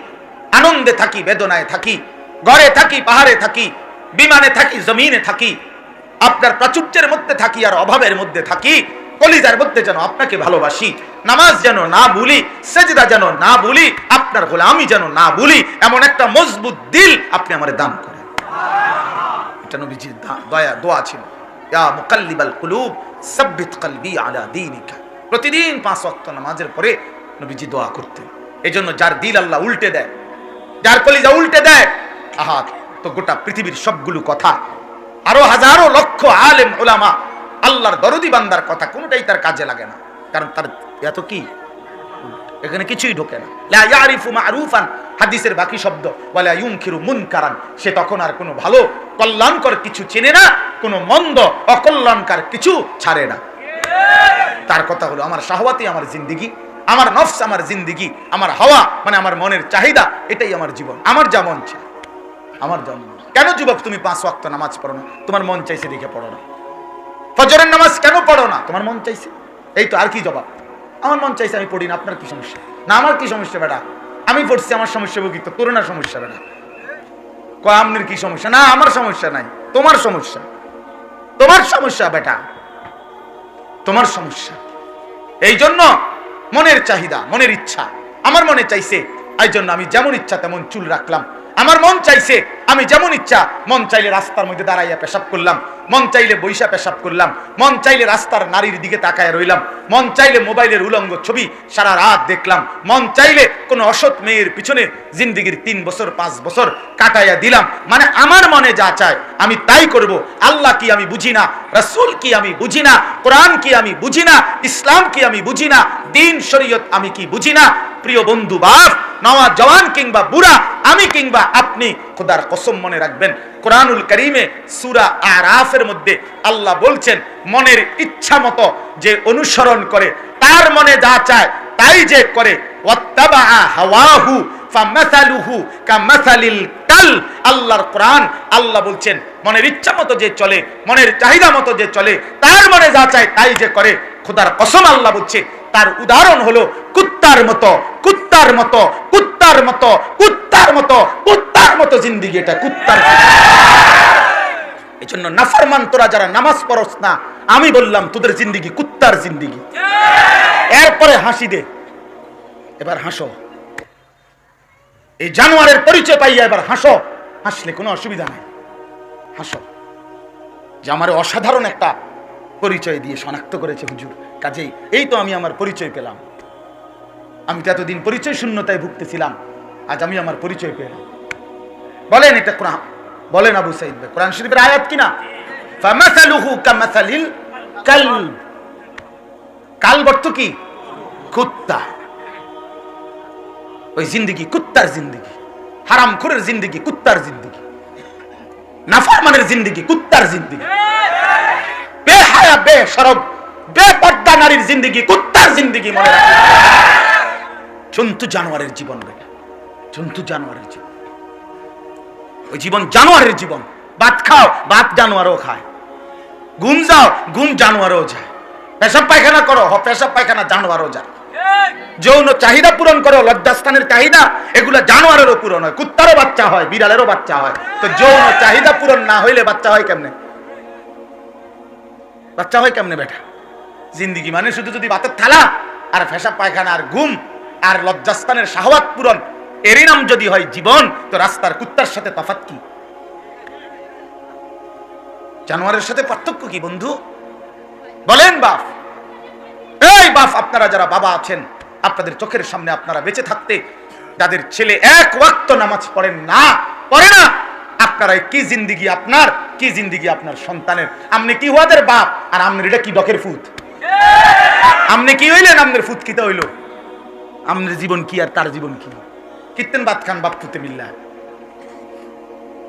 আনন্দে থাকি, বেদনায় থাকি, ঘরে থাকি, পাহাড়ে থাকি, বিমানে থাকি, জমিনে থাকি, আপনার প্রাচুর্যের মধ্যে থাকি আর অভাবের মধ্যে থাকি, কলিজার মধ্যে যেন আপনাকে ভালোবাসি, নামাজ যেন না ভুলি, সেজদা যেন না ভুলি, আপনার গোলামি যেন না ভুলি, এমন একটা মজবুত দিল আপনি আমারে দান করেন। এটা নবীজির দোয়া ছিল, ইয়া মুকাল্লিবাল কুলুব সাব্বিত কলবি আলা দীনিকা। প্রতিদিন 5 ওয়াক্ত নামাজের পরে নবীজি দোয়া করতেন। এজন্য যার দিল আল্লাহ উল্টে দেয়, যার কলিজা উল্টে দেয়, আহা, তো গোটা পৃথিবীর সবগুলো কথা, আরো হাজারো লক্ষ আলেম উলামা আল্লাহর দরদি বান্দার কথা কোনটাই তার কাজে লাগে না, কারণ তার এত কি এখানে কিছুই ঢোকে না। লা ইয়ারিফু মারুফান, হাদিসের বাকি শব্দ, ওয়ালা ইউনকিরু মুনকারান, সে তখন আর কোনো ভালো কল্যাণকর কিছু চেনে না, কোনো মন্দ অকল্যাণকর কিছু ছাড়ে না। তার কথা হলো আমার শাহওয়াতই আমার জিন্দেগি, আমার নফস আমার জিন্দেগি, আমার হাওয়া মানে আমার মনের চাহিদা, এটাই আমার জীবন, আমার যা মন চায়, আমার যা মন। কেন যুবক তুমি 5 ওয়াক্ত নামাজ পড়ো না? তোমার মন চাইছে দেখে পড়ো না। ফজরের নামাজ কেন পড়ো না? তোমার মন চাইছে। এই তো, আর কি জবাব? আমার মন চাইছে আমি পড়ি না। আপনার কি সমস্যা? না আমার কি সমস্যা বেটা? আমি পড়ছি, আমার সমস্যা ভুগিত, তোর না সমস্যা বেটা। কয় আমনের কি সমস্যা? না আমার সমস্যা নাই, তোমার সমস্যা, তোমার সমস্যা বেটা, তোমার সমস্যা। এই জন্য মনের চাহিদা, মনের ইচ্ছা, আমার মনে চাইছে, এই জন্য আমি যেমন ইচ্ছা তেমন চুল রাখলাম। আমার মন চাইছে, আমি যেমন ইচ্ছা, মন চাইলে রাস্তার মধ্যে দাঁড়াইয়া পেশাব করলাম, মন চাইলে বৈশা পেশাব করলাম, মন চাইলে রাস্তার নারীর দিকে তাকায় রইলাম, মন চাইলে মোবাইলের উলঙ্গ ছবি সারা রাত দেখলাম, মন চাইলে কোনো অসৎ মেয়ের পিছনে জিন্দিগির 3 বছর 5 বছর কাটাইয়া দিলাম। মানে আমার মনে যা চায় আমি তাই করব। আল্লাহ কি আমি বুঝি না, রাসূল কি আমি বুঝি না, কোরআন কি আমি বুঝি না, ইসলাম কি আমি বুঝি না, দ্বীন শরীয়ত আমি কি বুঝি না? প্রিয় বন্ধু, বাপ, নওয়া জওয়ান কিংবা বুড়া, আমি কিংবা আপনি, খোদার কসম মনে রাখবেন, কোরআনুল কারীমে সূরা আরাফের মধ্যে আল্লাহ বলছেন, মনের ইচ্ছা মতো যে অনুসরণ করে, তার মনে যা চায় তাই যে করে, ওয়াত্তাবা হাওয়াহু ফামাসালুহু কামাসালিল কাল। আল্লাহর কোরআন, আল্লাহ বলছেন মনের ইচ্ছা মতো যে চলে, মনের চাহিদা মতো যে চলে, তার মনে যা চায় তাই যে করে, খোদার কসম আল্লাহ বলছে তার উদাহরণ হলো কুত্তার মতো, কুত্তার মতো, কুত্তার মতো, কুত্তার মতো, কুত্তার মতো জিন্দেগি। এটা কুত্তার। এই জন্য নাফরমান তোরা যারা নামাজ পড়স না, আমি বললাম তোদের জিন্দেগি কুত্তার জিন্দেগি। এরপরে হাসি দে, এবার হাসো, এই জানোয়ারের পরিচয় পাইয়া এবার হাসো, হাসলে কোনো অসুবিধা নাই, হাসো যে আমার অসাধারণ একটা পরিচয় দিয়ে শনাক্ত করেছে হুজুর, কাজেই এই তো আমি আমার পরিচয় পেলাম। আমি তো এতদিন পরিচয় শূন্যতায় ভুগতেছিলাম, আজ আমি আমার পরিচয় পেলাম। বলেন এটা কোরআন, বলেন আবু সাঈদ ভাই, কোরআন শরীফের আয়াত কিনা? ফামাসালুহু কামাসালিল কালব। কালব অর্থ কি? কুত্তা। ওই জিন্দেগি কুত্তার জিন্দেগি, হারামখোরের জিন্দেগি কুত্তার জিন্দেগি, নাফরমানের জিন্দেগি কুত্তার জিন্দেগি, বেহায়া বেশরম বেপর্দা নারীর জিন্দেগি কুত্তার জিন্দেগি। মনে রাখবেন, জন্তু জানোয়ারের জীবন বেটা, জন্তু জানোয়ারের জীবন, ওই জীবন জানোয়ারের জীবন। ভাত খাও, ভাত জানোয়ারও খায়, ঘুম যাও, ঘুম জানোয়ারও যায়, পেশাব পায়খানা করো, পেশাব পায়খানা জানোয়ারও যায়, যৌন চাহিদা পূরণ করো, লজ্জাস্থানের চাহিদা, এগুলো জানোয়ারেরও পূরণ হয়, কুত্তারও বাচ্চা হয়, বিড়ালেরও বাচ্চা হয়। তো যৌন চাহিদা পূরণ না হইলে বাচ্চা হয় কেমনে? বাচ্চা হয় কেমনে বেটা? জিন্দিগি মানে শুধু যদি ভাতের থালা আর পেশাব পায়খানা আর ঘুম আর লজ্জাস্থানের শাহওয়াত পূরণ, এরই নাম যদি হয় জীবন, তো রাস্তার কুত্তার সাথে তফাৎ কি? জানোয়ারের সাথে পার্থক্য কি বন্ধু? বলেন বাপ। এই বাপ, আপনারা যারা বাবা আছেন, আপনাদের চোখের সামনে আপনারা বেঁচে থাকতে যাদের ছেলে 1 ওয়াক্ত নামাজ পড়েন না, পড়ে না, আপনারা কি জিন্দেগি আপনার, কি জিন্দেগি আপনার সন্তানের? আপনি কি ওদের বাপ, আর আপনার এটা কি ডকের ফুত? আপনি কি হইলেন? আপনার ফুত কিতা হইল? আপনার জীবন কি আর তার জীবন কি? কিত্তেন বাত খান বাপ ফুতে মিল্লা,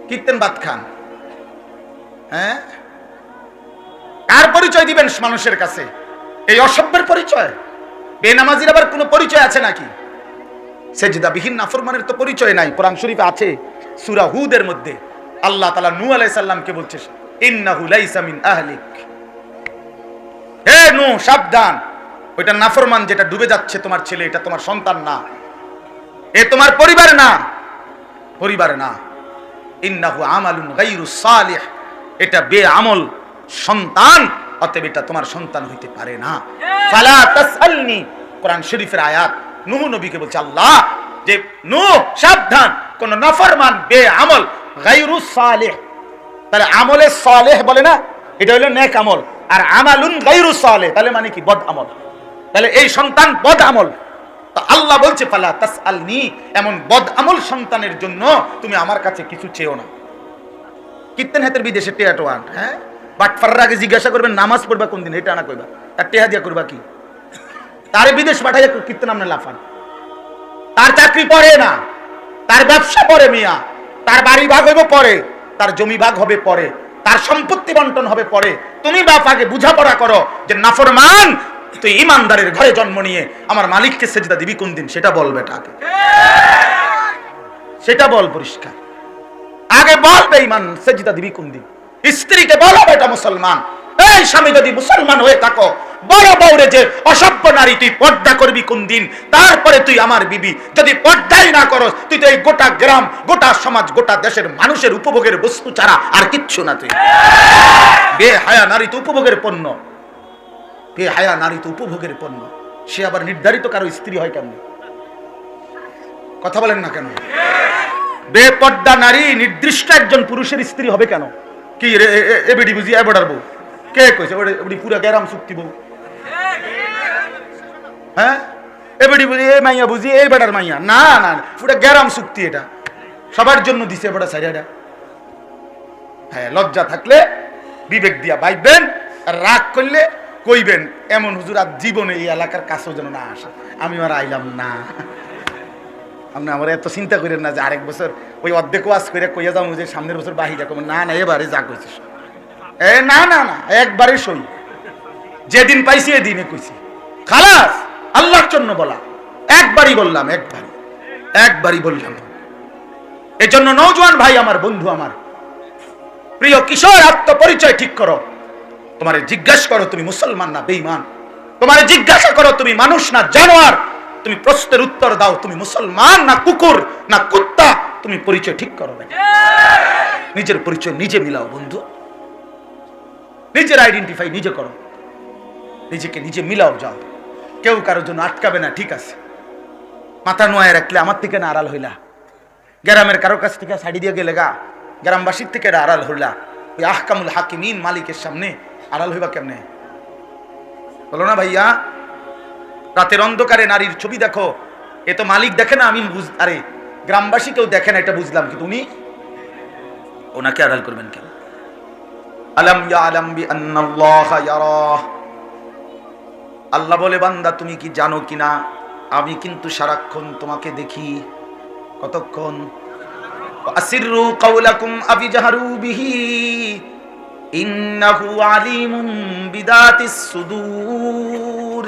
কিত্তেন বাত খান। হ্যাঁ, কার পরিচয় দিবেন মানুষের কাছে? এই অসভ্যের পরিচয়? বেনামাজির আবার কোনো পরিচয় আছে নাকি? সেজদাবিহীন নাফরমানের তো পরিচয় নাই। কোরআন শরীফে আছে, সূরা হুদের মধ্যে আল্লাহ তাআলা নূহ আলাইহিস সালামকে বলছে, ইন্নাহু লাইসা মিন আহলিক। হে নূহ, সাবধান, ওইটা নাফরমান যেটা ডুবে যাচ্ছে তোমার ছেলে, এটা তোমার সন্তান না, এ তোমার পরিবার না, পরিবার না। ইন্নাহু আমালুন গায়রু সালিহ, এটা বেআমল সন্তান, অতএব এটা তোমার সন্তান হইতে পারে না। ফালা তাসআলনি, কোরআন শরীফের আয়াত। নূহ নবীকে বলছে আল্লাহ যে নূহ সাবধান, কোন নাফরমান বেআমল গায়রু সালেহ, তাহলে আমলে সালেহ বলে না, এটা হলো নেক আমল, আর আমালুন গায়রু সালেহ তাহলে মানে কি বদ আমল, তাহলে এই সন্তান বদ আমল। তো আল্লাহ বলছে ফালা তাসআলনি, এমন বদ আমল সন্তানের জন্য তুমি আমার কাছে কিছু চেও না। কিত্তেন হাতের বিদেশে টেয়াটোয়ান, হ্যাঁ বাটফাররা আগে জিজ্ঞাসা করবেন নামাজ পড়বা কোন দিন, এটা না কইবা, তার টেহা দিয়া করবা কি, তারে বিদেশ পাঠাইয়া কিত্তেন আপনি লাফান, তার চাকরি পড়ে না, তার ব্যবসা পড়ে মিয়া, তার বাড়ি ভাগ হইব পরে, তার জমি ভাগ হবে পরে, তার সম্পত্তি বন্টন হবে পরে। তুমি বাপ আগে বুঝাপড়া করো যে নাফরমান তুই ইমানদারের ঘরে জন্ম নিয়ে আমার মালিককে সেজদা দিবি কোন দিন, সেটা বল বেটাকে, সেটা বল পরিষ্কার আগে বল বেঈমান সেজদা দিবি কোন দিন। স্ত্রীকে বলো বেটা মুসলমান, এই স্বামী যদি মুসলমান হয়ে থাকো বড় বউরে যে অসভ্য নারী তুই পর্দা করবি কোন দিন, তারপরে তুই আমার বিবি। যদি পর্দাই না করস তুই তো এই গোটা গ্রাম, গোটা সমাজ, গোটা দেশের মানুষের উপভোগের বস্তু ছাড়া আর কিচ্ছু না। তুই বেহায়া নারী তো উপভোগের পণ্য, বেহায়া নারী তো উপভোগের পণ্য। সে আবার নির্ধারিত কারো স্ত্রী হয় কেমন? কথা বলেন না কেন? বেপর্দা নারী নির্দিষ্ট একজন পুরুষের স্ত্রী হবে কেন? কি রে এবিডি বুঝি এবড়ার বউ? কে কইছে ওডি পুরা গ্যারাম চুক্তি বউ? হ্যাঁ এবিডি বুঝি এই মাইয়া বুঝি এই বেটার মাইয়া? না না, পুরা গ্যারাম চুক্তি, এটা সবার জন্য দিছে বেটা সাইডা। হ্যাঁ লজ্জা থাকলে বিবেক দিয়া বাইবেন, আর রাগ করলে কইবেন এমন হুজুর আর জীবনে এই এলাকার কাছেও যেন না আসে, আমি আর আইলাম না। আপনি আমার এত চিন্তা করেন না যে আরেক বছর ওই অর্ধেক ওয়াজ করে কইয়া যাবো যে সামনের বছর বাহিরা কম, না না এবারে যা কইছিস এ না না না, একবারে সই, যেদিন পাইছি এদিনে কইছি, খালাস আল্লাহর জন্য বলা, একবারই বললাম, একবারই বললাম। এই জন্য নওজোয়ান ভাই আমার, বন্ধু আমার, প্রিয় কিশোর, আত্মপরিচয় ঠিক করো। তোমারে জিজ্ঞাসা করো তুমি মুসলমান না বেঈমান, তোমারে জিজ্ঞাসা করো তুমি মানুষ না জানোয়ার, তুমি প্রশ্নের উত্তর দাও তুমি মুসলমান না কুকুর না কুত্তা, তুমি পরিচয় ঠিক করো। নিজের পরিচয় নিজে মিলাও বন্ধু, নিজের আইডেন্টিফাই নিজে করো, নিজেকে নিজে মিলাও। যাও, কেউ কারোর জন্য আটকাবে না, ঠিক আছে? মাথা নোয়ায় রাখলে আমার থেকে না আড়াল হইলা, গ্রামের কারো কাছ থেকে ছাড়ি দিয়ে গেলে গা গ্রামবাসীর থেকে আড়াল হইলা, ওই আহকামুল হাকিমিন মালিকের সামনে আড়াল হইবা কেমনে? বলো না ভাইয়া, রাতের অন্ধকারে নারীর ছবি দেখো, এ তো মালিক দেখে না, আমি আরে গ্রামবাসী কেউ দেখে না, এটা বুঝলাম, কিন্তু উনি ওনাকে আড়াল করবেন কেন? আলাম ইয়ালাম বিআন্নাল্লাহা ইয়ারাহ, আল্লাহ বলে বান্দা তুমি কি জানো কিনা আমি কিন্তু সারাক্ষণ তোমাকে দেখি। কতক্ষণ? আসিররু কাওলাকুম আবি জাহারু বিহি ইন্নাহু আলিমুন বিদাতিস সুদূর।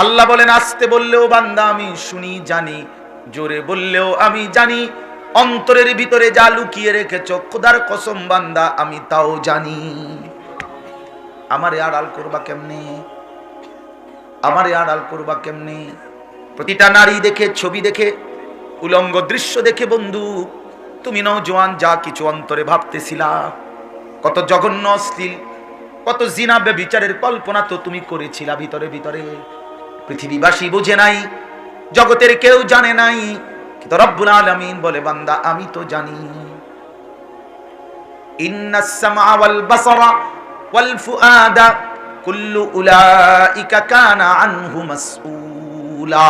আল্লাহ বলেন আস্তে বললেও বান্দা আমি শুনি জানি, জোরে বললেও আমি জানি, অন্তরের ভিতরে যা লুকিয়ে রেখেছো খোদার কসম বান্দা আমি তাও জানি। আমারে আড়াল করবা কেমনে? আমারে আড়াল করবা কেমনে? প্রতিটা নারী দেখে, ছবি দেখে, উলঙ্গ দৃশ্য দেখে বন্ধু তুমি নওজোয়ান যা কিছু অন্তরে ভাবতেছিলা, কত জঘন্য অশ্লীল, কত জিনা ব্যভিচারের কল্পনা তো তুমি করেছিলা ভিতরে ভিতরে। পৃথিবীবাসী বুঝে নাই, জগতের কেউ জানে নাই, কিন্তু রব্বুল আলামিন বলে বান্দা আমি তো জানি। ইন্নাস সামআ ওয়াল বাসারা ওয়াল ফুআদা কুল্লু উলাইকা কানা আনহু মাসউলা।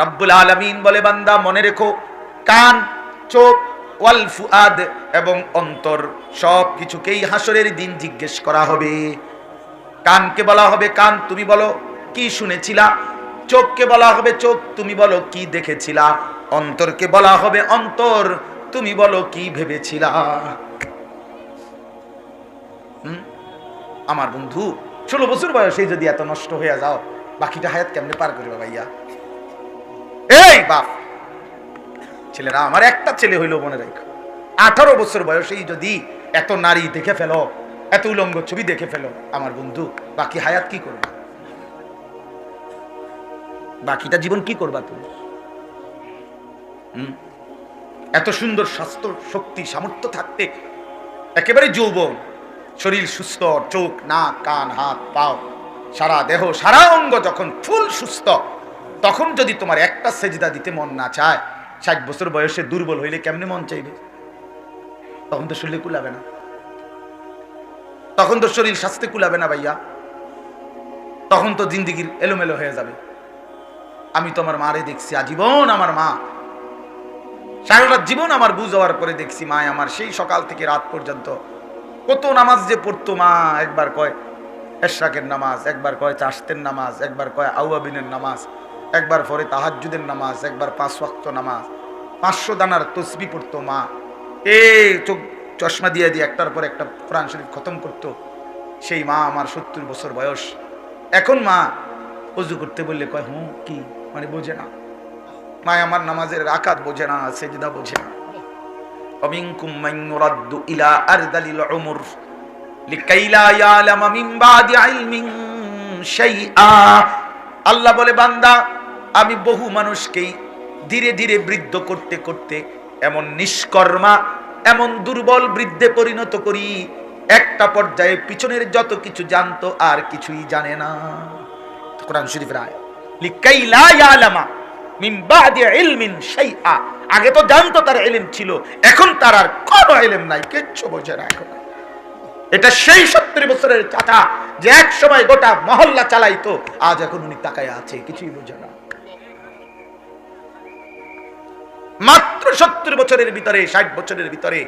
রব্বুল আলামিন বলে বান্দা মনে রেখো, কান, চোখ, ওয়াল ফুআদ এবং অন্তর সব কিছুকেই হাসরের দিন জিজ্ঞেস করা হবে। কানকে বলা হবে কান, তুমি বলো কি শুনেছিলা। চোখকে বলা হবে চোখ, তুমি বলো কি দেখেছিলা। অন্তরকে বলা হবে অন্তর, তুমি বলো কি ভেবেছিলা। আমার বন্ধু 16 বছর বয়সে যদি এত নষ্ট হয়ে যাও, বাকিটা হায়াত কেমনে পার করবে ভাইয়া? এই বাপ ছেলেরা, আমার একটা ছেলে হইলো মনে রাখো, 18 বছর বয়সেই যদি এত নারী দেখে ফেলো, এত উলঙ্গ ছবি দেখে ফেলো, আমার বন্ধু বাকি হায়াত কি করবে? বাকিটা জীবন কি করবা তুমি? এত সুন্দর স্বাস্থ্য, শক্তি, সামর্থ্য থাকতে, একেবারে যৌবন, শরীর সুস্থ, চোখ, নাক, কান, হাত, পাও, সারা দেহ, সারা অঙ্গ যখন ফুল সুস্থ, তখন যদি তোমার একটা সেজদা দিতে মন না চায়, 60 বছর বয়সে দুর্বল হইলে কেমনে মন চাইবে? তখন তো শরীরে কুলাবে না, তখন তো শরীর স্বাস্থ্যে কুলাবে না ভাইয়া, তখন তো জিন্দিগির এলোমেলো হয়ে যাবে। আমি তো আমার মারে দেখছি, আজীবন আমার মা, সারাটা জীবন আমার বুঝ হওয়ার পরে দেখছি মা আমার সেই সকাল থেকে রাত পর্যন্ত কত নামাজ যে পড়তো মা। একবার কয় এশরাকের নামাজ, একবার কয় চাশতের নামাজ, একবার কয় আউয়াবিনের নামাজ, একবার পরে তাহাজ্জুদের নামাজ, একবার 5 ওয়াক্ত নামাজ, 500 দানার তসবিহ পড়তো মা। এই চোখ চশমা দিয়ে দিয়ে একটার পর একটা কোরআন শরীফ খতম করতো। সেই মা আমার 70 বছর বয়স। এখন মা ওযু করতে বললে কয় হুঁ কি, মানে বোঝে না। মা আমার নামাজের রাকাত বোঝে না, সেজদা বোঝে না। অমিনকুম মান ইউরাদ্দু ইলা আরদালিল উমর লিকাই লা ইয়ালামা মিন বাদি ইলমিন শাইআ। আল্লাহ বলে বান্দা, আমি বহু মানুষকেই ধীরে ধীরে বৃদ্ধ করতে করতে এমন নিষ্কর্মা, এমন দুর্বল বৃদ্ধে পরিণত করি, একটা পর্যায়ে পিছনের যত কিছু জানতো আর কিছুই জানে না। কোরআন শরীফের আয়াত, লিকাই লা ইয়ালামা মিন বাদি ইলমিন শাইআ। আগে তো জানতো তার ইলম ছিল, এখন তার আর কোনো ইলম নাই, কিচ্ছু বোঝে না এখন। এটা সেই 70 বছরের চাচা যে এক সময় গোটা মহল্লা চালাইতো, আজ এখন উনি তাকায় আছে, কিছুই বোঝে না। মাত্র 70 বছরের ভিতরে, 60 বছরের ভিতরে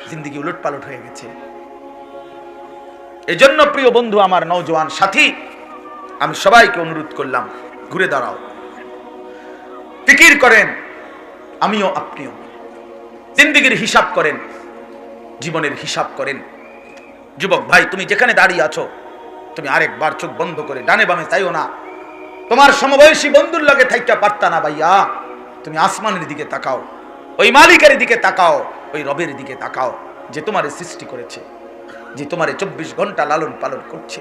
জিন্দেগি উলট পালট হয়ে গেছে। এজন্য প্রিয় বন্ধু, আমার নওজোয়ান সাথী, আমি সবাইকে অনুরোধ করলাম, ঘুরে দাঁড়াও, ফিকির করেন, আমিও আপনিও জিন্দেগির হিসাব করেন, জীবনের হিসাব করেন। যুবক ভাই, তুমি যেখানে দাঁড়িয়ে আছো, তুমি আরেকবার চোখ বন্ধ করে ডানে বামে চাইও না। তোমার সমবয়সী বন্ধুর লগে থাইকা পারতা না ভাইয়া, তুমি আসমানের দিকে তাকাও, ওই মালিকের দিকে তাকাও, ওই রবের দিকে তাকাও, যে তোমারে সৃষ্টি করেছে, যে তোমারে 24 ঘন্টা লালন পালন করছে।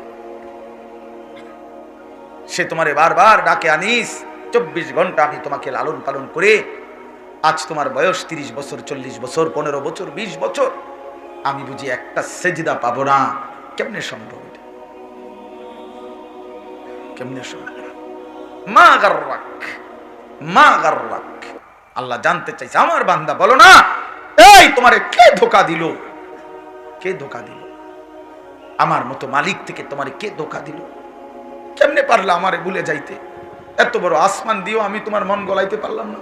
সে তোমারে বারবার ডাকে, আনিস 24 ঘন্টা আমি তোমাকে লালন পালন করে আজ তোমার বয়স 30 বছর, 40 বছর, 15 বছর, 20 বছর, আমি বুঝি একটা সেজদা পাবো না? কেমনে সম্ভব? কেমনে সম্ভব? মা গাররাক, মা গাররাক। আল্লাহ জানতে চাইছে, আমার বান্দা বলো না, এই তোমারে কে ধোঁকা দিল? কে ধোঁকা দিল? আমার মতো মালিক থেকে তোমারে কে ধোঁকা দিল? কেমনে পারলা আমারে ভুলে যাইতে? এত বড় আসমান দিও আমি তোমার মন গলাইতে পারলাম না,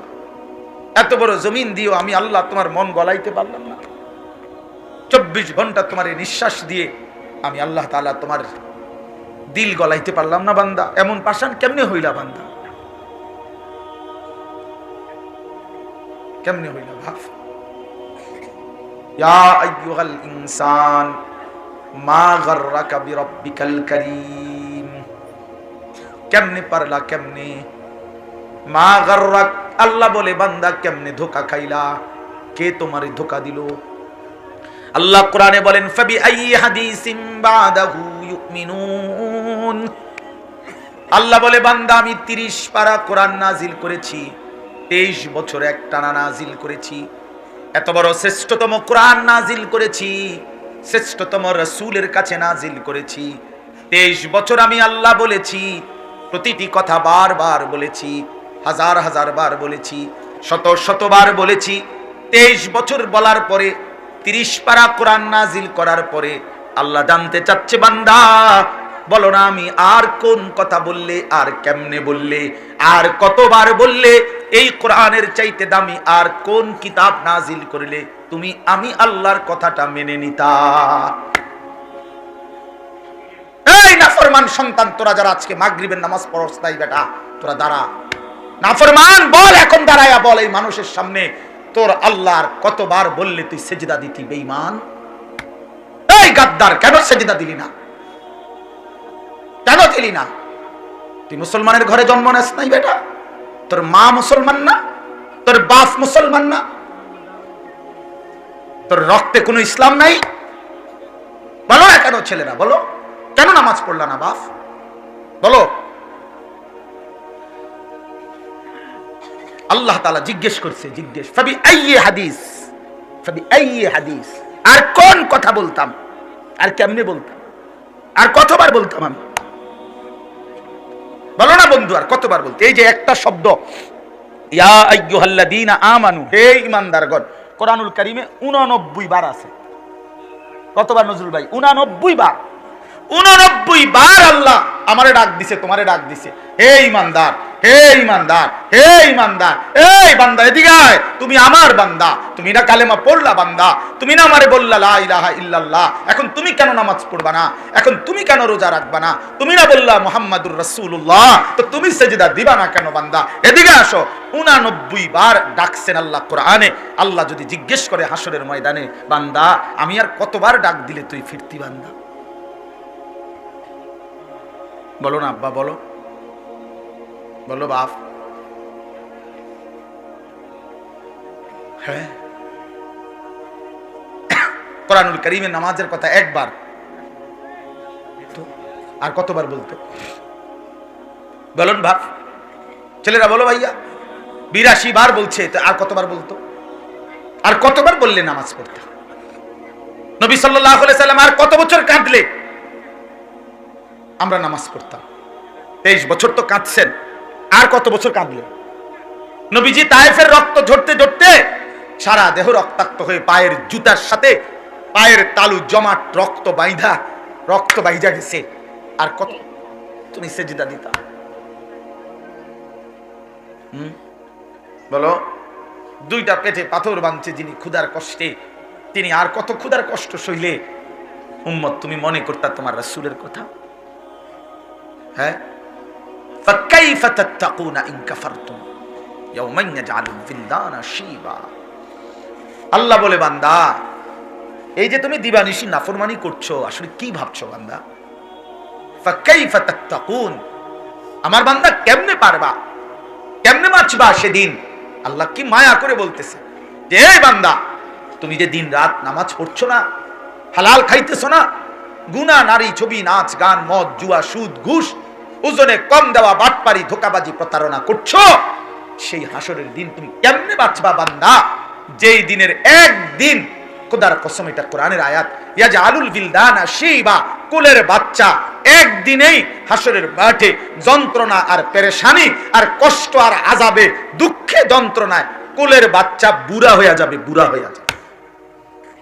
এত বড় জমিন দিও আমি আল্লাহ তোমার মন গলাইতে পারলাম না। 24 ঘন্টা তোমার নিঃশ্বাস দিয়ে আমি আল্লাহ তাআলা তোমার দিল গলাইতে পারলাম না বান্দা। এমন পাষাণ কেমনে হইলা বান্দা? কেমনে হইলা? ভাব। ইয়া আইয়ুহাল ইনসান মা গাররাকা বিরাব্বিকাল কারীম। কেমনে পারলা? কেমনে? মা গাররাক, আল্লাহ বলে বান্দা কেমনে ধোঁকা খাইলা? কে তোমারে ধোঁকা দিল? আল্লাহ কোরআনে বলেন, ফাবি আইয়ি হাদিসিম বাদাহু ইউমিনুন। আল্লাহ বলে বান্দা আমি 30 পারা কোরআন নাজিল করেছি, 23 বছর একটানা নাজিল করেছি, এত বড় শ্রেষ্ঠতম কোরআন নাজিল করেছি, শ্রেষ্ঠতম রাসূলের কাছে নাজিল করেছি। 23 বছর আমি আল্লাহ বলেছি, প্রতিটি কথা বারবার বলেছি, হাজার হাজার বার বলেছি, শত শতবার বলেছি। 23 বছর বলার পরে, 30 পারা কোরআন নাজিল করার পরে আল্লাহ জানতে চাচ্ছে, বান্দা বলো না আমি আর কোন কথা বললে, আর কেমনে বললে, আর কতবার বললে, এই কোরআনের চাইতে দামি আর কোন কিতাব নাজিল করলে তুমি আমি আল্লাহর কথাটা মেনে নিতা? এই নাফরমান সন্তান, তোরা যারা আজকে মাগরিবের নামাজ পড়ছ নাই বেটা, তোরা দাঁড়া। নাফরমান, বল এখন দাঁড়ায়া বল এই মানুষের সামনে, তোর আল্লাহর কতবার বললে তুই সেজদা দিতি? বেঈমান, এই গাদ্দার, কেন সেজদা দিলি না? কেন দিলি না? তুই মুসলমানের ঘরে জন্ম নেস নাই বেটা? তোর মা মুসলমান না? তোর বাপ মুসলমান না? তোর রক্তে কোনো ইসলাম নাই? বলো না কেন ছেলেরা, বলো কেন নামাজ পড়লা না বাপ? বলো। আল্লাহ তাআলা জিজ্ঞেস করছে, জিজ্ঞেস, ফাবি আইয়ি হাদিস, ফাবি আইয়ি হাদিস, আর কোন কথা বলতাম? আর কেমনে বলতাম, আর কতবার বলতাম আমি, বলো না বন্ধু, আর কতবার বলতে? এই যে একটা শব্দ ইয়া আইয়ুহাল্লাযীনা আমানু, হে ঈমানদারগণ, কোরআনুল কারীমে 89 বার আছে। কতবার নজরুল ভাই? 89 বার। 89 বার আল্লাহ আমারে ডাক দিছে, তোমারে ডাক দিছে, হে ঈমানদার, হে ঈমানদার, হে ঈমানদার, এই বান্দা এদিকে আয়, তুমি আমার বান্দা, তুমি না কালেমা পড়লা বান্দা, তুমি না আমারে বললা লা ইলাহা ইল্লাল্লাহ, এখন তুমি কেন নামাজ পড়বা না? এখন তুমি কেন রোজা রাখবা না? তুমি না বললা মুহাম্মাদুর রাসূলুল্লাহ, তো তুমি সিজদা দিবা না কেন বান্দা? এদিকে আসো। 89 বার ডাকছেন আল্লাহ কোরআনে। আল্লাহ যদি জিজ্ঞেস করে হাসরের ময়দানে, বান্দা আমি আর কতবার ডাক দিলে তুই ফিরতি বান্দা? বলো না আব্বা, বলো, বলো বাপ। হ্যাঁ, কোরআনুল কারীমের নামাজের কথা একবার তো আর কতবার বলতো? বলুন বাপ, ছেলেরা বলো ভাইয়া। 82 বার বলছে, তো আর কতবার বলতো? আর কতবার বললে নামাজ পড়তে? নবী সাল্লাল্লাহু আলাইহি সাল্লাম আর কত বছর কাঁদলে আমরা নামাজ পড়তাম? 23 বছর তো কাঁদছেন, আর কত বছর কাঁদলেন? নবীজি তায়েফের রক্ত ঝরতে ঝরতে সারা দেহ রক্তাক্ত হয়ে পায়ের জুতার সাথে পায়ের তালু জমাট রক্ত বাইধা গেছে, আর কত তুমি সেজদা দিতা? বলো। 2টা পেটে পাথর বাঁধছে যিনি ক্ষুধার কষ্টে, তিনি আর কত ক্ষুধার কষ্ট সইলে উম্মত তুমি মনে করতা তোমার রাসূলের কথা? হ্যাঁ, ফাকাইফা তাত্তাকুনা ইন কাফারতুম ইয়াওমান ইয়াজআলুল বিলদানা শিবা। আল্লাহ বলে, বান্দা এই যে তুমি দিবানিশি নাফরমানি করছো, আসলে কি ভাবছো বান্দা? ফাকাইফা তাত্তাকুন, আমার বান্দা কেমনে পারবা, কেমনে বাঁচবা সেদিন? আল্লাহ কি মায়া করে বলতেছে যে এই বান্দা তুমি যে দিন রাত নামাজ পড়ছো না, হালাল খাইতেছো না, গুনাহ, নারী, ছবি, নাচ, গান, মদ, জুয়া, সুদ, ঘুষ, ওজনে কম দেওয়া, বাটপারি, ধোঁকাবাজি, প্রতারণা করছো, সেই হাসরের দিন তুমি কেমনে বাঁচবা বান্দা? যেই দিনের একদিন, খোদার কসম এটা কোরআনের আয়াত, ইয়াজআলুল বিলদানা শিবা, কোলের বাচ্চা একদিনেই হাসরের মাঠে যন্ত্রণা আর পেরেশানি আর কষ্ট আর আযাবে, দুঃখে, যন্ত্রণায় কোলের বাচ্চা বুড়া হয়ে যাবে, বুড়া হয়ে যাবে।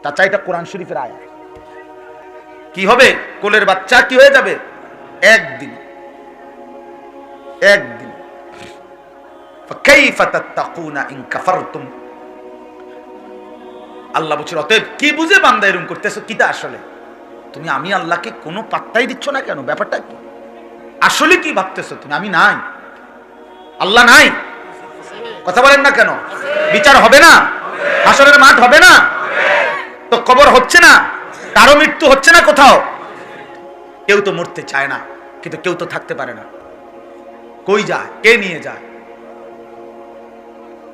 তাছাড়া এটা কোরআন শরীফের আয়াত। কি হবে? কোলের বাচ্চা কি হয়ে যাবে? একদিন। ফাকাইফা তাত্তাকুনা ইন কাফারতুম। আল্লাহ বলছে, অতএব কি বুঝে বান্দা এরকম করতেছো? কিটা আসলে তুমি আমি আল্লাহকে কোনো পাত্তাই দিচ্ছ না কেন? ব্যাপারটা কি? আসলে কি ভাবতেছো তুমি? আমি নাই, আল্লাহ নাই, কথা বলেন না কেন? বিচার হবে না? হাসরের মাঠ হবে না? তো কবর হচ্ছে না? কারো মৃত্যু হচ্ছে না কোথাও? কেউ তো মরতে চায় না, কিন্তু কেউ তো থাকতে পারে না। কই যায়? কে নিয়ে যায়?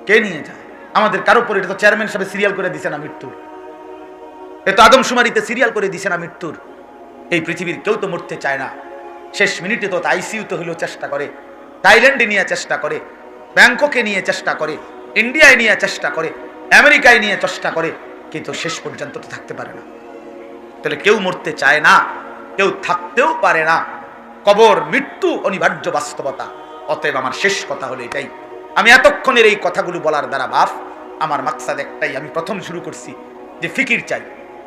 কে নিয়ে যায়? আমাদের কারো পরে এটা তো চেয়ারম্যান সাহেব সিরিয়াল করে দিছে না মৃত্যুর, এ তো আদমশুমারিতে সিরিয়াল করে দিছে না মৃত্যুর। এই পৃথিবীর কেউ তো মরতে চায় না। শেষ মিনিটে তো আইসিইউতে হলেও চেষ্টা করে, থাইল্যান্ডে নিয়ে চেষ্টা করে, ব্যাংককে নিয়ে চেষ্টা করে, ইন্ডিয়ায় নিয়ে চেষ্টা করে, আমেরিকায় নিয়ে চেষ্টা করে, কিন্তু শেষ পর্যন্ত তো থাকতে পারে না। তাহলে কেউ মরতে চায় না, কেউ থাকতেও পারে না। কবর, মৃত্যু অনিবার্য বাস্তবতা। অতএব আমার শেষ কথা হলো এটাই। আমি এতক্ষণের এই কথাগুলো বলার দ্বারা বাপ, আমার মাকসাদ একটাই। আমি প্রথম শুরু করছি যে ফিকির চাই।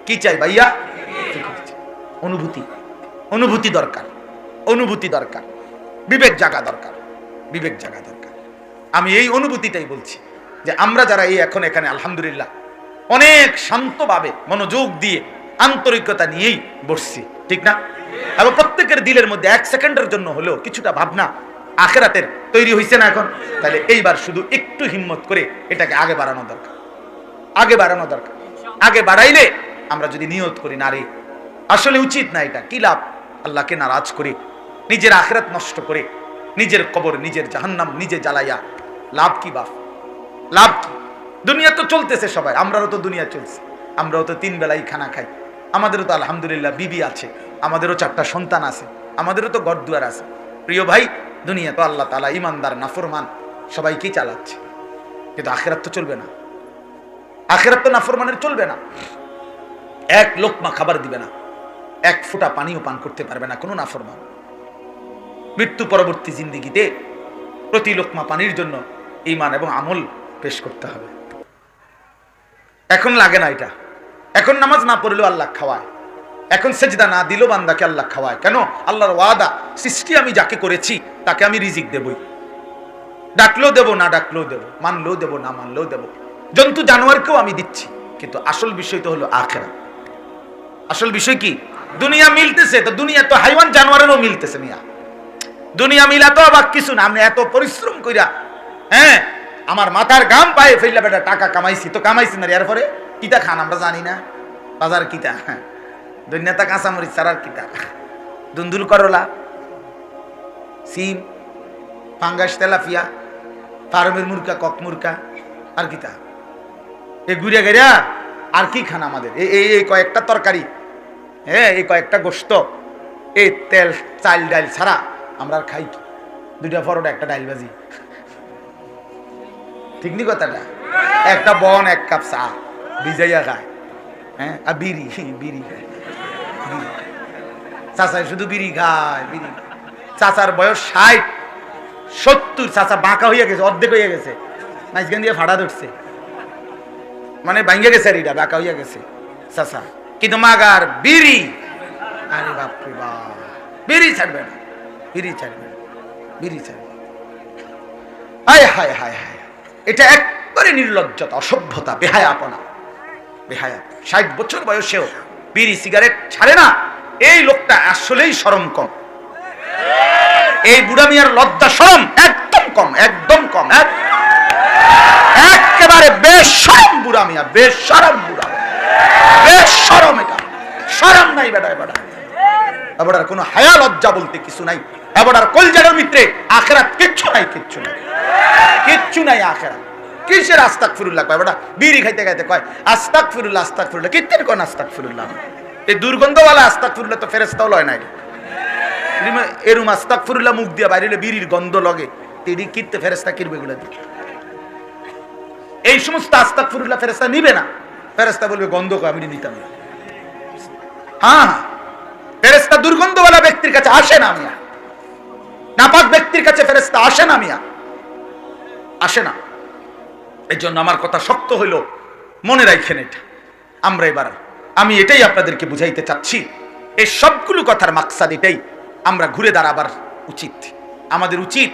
কি চাই ভাইয়া? ফিকির চাই। অনুভূতি দরকার, অনুভূতি দরকার, বিবেক জাগা দরকার, বিবেক জাগা দরকার। আমি এই অনুভূতিটাই বলছি যে আমরা যারা এই এখন এখানে আলহামদুলিল্লাহ অনেক শান্তভাবে মনোযোগ দিয়ে আন্তরিকতা নিয়েই বসছি, ঠিক না? এবং প্রত্যেকের দিলের মধ্যে 1 সেকেন্ডের জন্য হলেও কিছুটা ভাবনা আখিরাতের তৈরি হয়েছে না এখন? তাহলে এইবার শুধু একটু হিম্মত করে এটাকে আগে বাড়ানো দরকার, আগে বাড়ানো দরকার। আগে বাড়াইলে আমরা যদি নিয়ত করি না রে আসলে উচিত না, এটা কি লাভ? আল্লাহকে নারাজ করে, নিজের আখিরাত নষ্ট করে, নিজের কবর, নিজের জাহান্নাম নিজে জ্বালাইয়া লাভ কি বাপ? লাভ কি? দুনিয়া তো চলতেছে সবাই, আমরাও তো দুনিয়া চলছে, আমরাও তো 3 বেলাই খানা খাই, আমাদেরও তো আলহামদুলিল্লাহ বিবি আছে, আমাদেরও 4টা সন্তান আছে, আমাদেরও তো ঘর দুয়ার আছে। প্রিয় ভাই, দুনিয়া তো আল্লাহ তাআলা ইমানদার নাফরমান সবাইকেই চালাচ্ছে, কিন্তু আখিরাত তো চলবে না। আখিরাত তো নাফরমানের চলবে না। 1 লোকমা খাবার দিবে না, এক ফোঁটা পানিও পান করতে পারবে না কোনো নাফরমান। মৃত্যু পরবর্তী জিন্দেগিতে প্রতি লোকমা পানির জন্য ঈমান এবং আমল পেশ করতে হবে। এখন লাগে না এটা, এখন নামাজ না পড়লেও আল্লাহ খাওয়ায়, এখন সেজদা না দিলেও বান্দাকে আল্লাহ খাওয়ায়। কেন? আল্লাহর ওয়াদা, সৃষ্টি আমি যাকে করেছি তাকে আমি রিজিক দেবই, ডাকলেও দেব, না ডাকলেও দেব, মানলেও দেব, না মানলেও দেব, জন্তু জানোয়ারকেও আমি দিচ্ছি। কিন্তু আসল বিষয় তো হলো আখিরাত। আসল বিষয় কি? দুনিয়া মিলতেছে তো, দুনিয়া তো হাইওয়ান জানোয়ারেরও মিলতেছে মিয়া। দুনিয়া মিলা তো অবাক কিছু না। আমি এত পরিশ্রম কইরা, হ্যাঁ, আমার মাথার গাম পায়ে ফেললা বেটা টাকা কামাইছি, তো কামাইছি না, এর পরে কিতা খান আমরা জানি না, বাজার কিতা, দুনিয়াতে কাঁচামরিচ ছাড়ার কিতা, দুন্দুল করলা, সিম, পাঙ্গাস, তেলাপিয়া, ফার্মের মুরগা, কক মুরগা, আর কিতা এ ঘুরে গেরা আর কি খান আমাদের? এই কয়েকটা তরকারি, হ্যাঁ, এই কয়েকটা গোশত, এই তেল চাল ডাল ছাড়া আমরা আর খাই কি? দুইটা পরোটা, একটা ডাইল ভাজি, ঠিক নি কথাটা? একটা বন, এক কাপ চা ভিজাইয়া খায়, হ্যাঁ, আর বিড়ি বিড়ি খায়, চাচাই শুধু বিড়ি খায়, বিড়ি। চাচার বয়স 60-70, চাচা বাঁকা হইয়া গেছে, অর্ধেক হইয়া গেছে, মাঝখান দিয়ে ফাড়া ধরছে, মানে ভাঙ্গে গেছে, আর এটা বাঁকা হইয়া গেছে চাচা, কিন্তু মাগার বিড়ি। আরে বাপরে বাপ, বিড়ি ছাড়বে না, বিড়ি ছাড়বে না, বিড়ি ছাড়বে। হায় হায় হায় হায়, এটা একবারে নির্লজ্জতা, অসভ্যতা, বেহায়াপনা, বেহায়া। 60 বছর বয়সেও বিড়ি সিগারেট ছাড়ে না, এই লোকটা আসলেই শরম কম। এই বুড়া মিয়ার লজ্জা শরম একদম কম, একদম কম, একেবারে বেশরম বুড়া মিয়া, বেশরম বুড়া, বেশরম। এটা শরম নাই বেটা, বেটা এবারে কোনো হায়া লজ্জা বলতে কিছু নাই। এবারে কলজারের মিত্রে আখিরাত কিচ্ছু নাই, কিচ্ছু নাই, কিচ্ছু নাই আখিরাত। কিসের আস্তাগফিরুল্লাহ কয় বেটা? বিড়ি খাইতে খাইতে কয় আস্তাগফিরুল্লাহ, আস্তাগফিরুল্লাহ, কিত্তের কোন আস্তাগফিরুল্লাহ? এই দুর্গন্ধওয়ালা আস্তাগফিরুল্লাহ তো ফেরেশতাও লয় নাই। এরুম আস্তাগফিরুল্লাহ মুখ দিয়া বাইরে বিড়ির গন্ধ লগে, তেরি কিত্তে ফেরেশতা কিরবে এগুলা দিয়ে? এই সমস্ত আস্তাগফিরুল্লাহ ফেরেশতা নিবে না। ফেরেশতা বলবে গন্ধ কয়, আমি নিতাম না। হ্যাঁ, ফেরেশতা দুর্গন্ধওয়ালা ব্যক্তির কাছে আসে না মিয়া, নাপাক ব্যক্তির কাছে ফেরেশতা আসে না মিয়া, আসে না। এই জন্য আমার কথা শক্ত হইল, মনে রাখেন এটা। আমরা এবার, আমি এটাই আপনাদেরকে বুঝাইতে চাচ্ছি, এই সবগুলো কথার মাকসাদ এটাই, আমরা ঘুরে দাঁড়াবার উচিত। আমাদের উচিত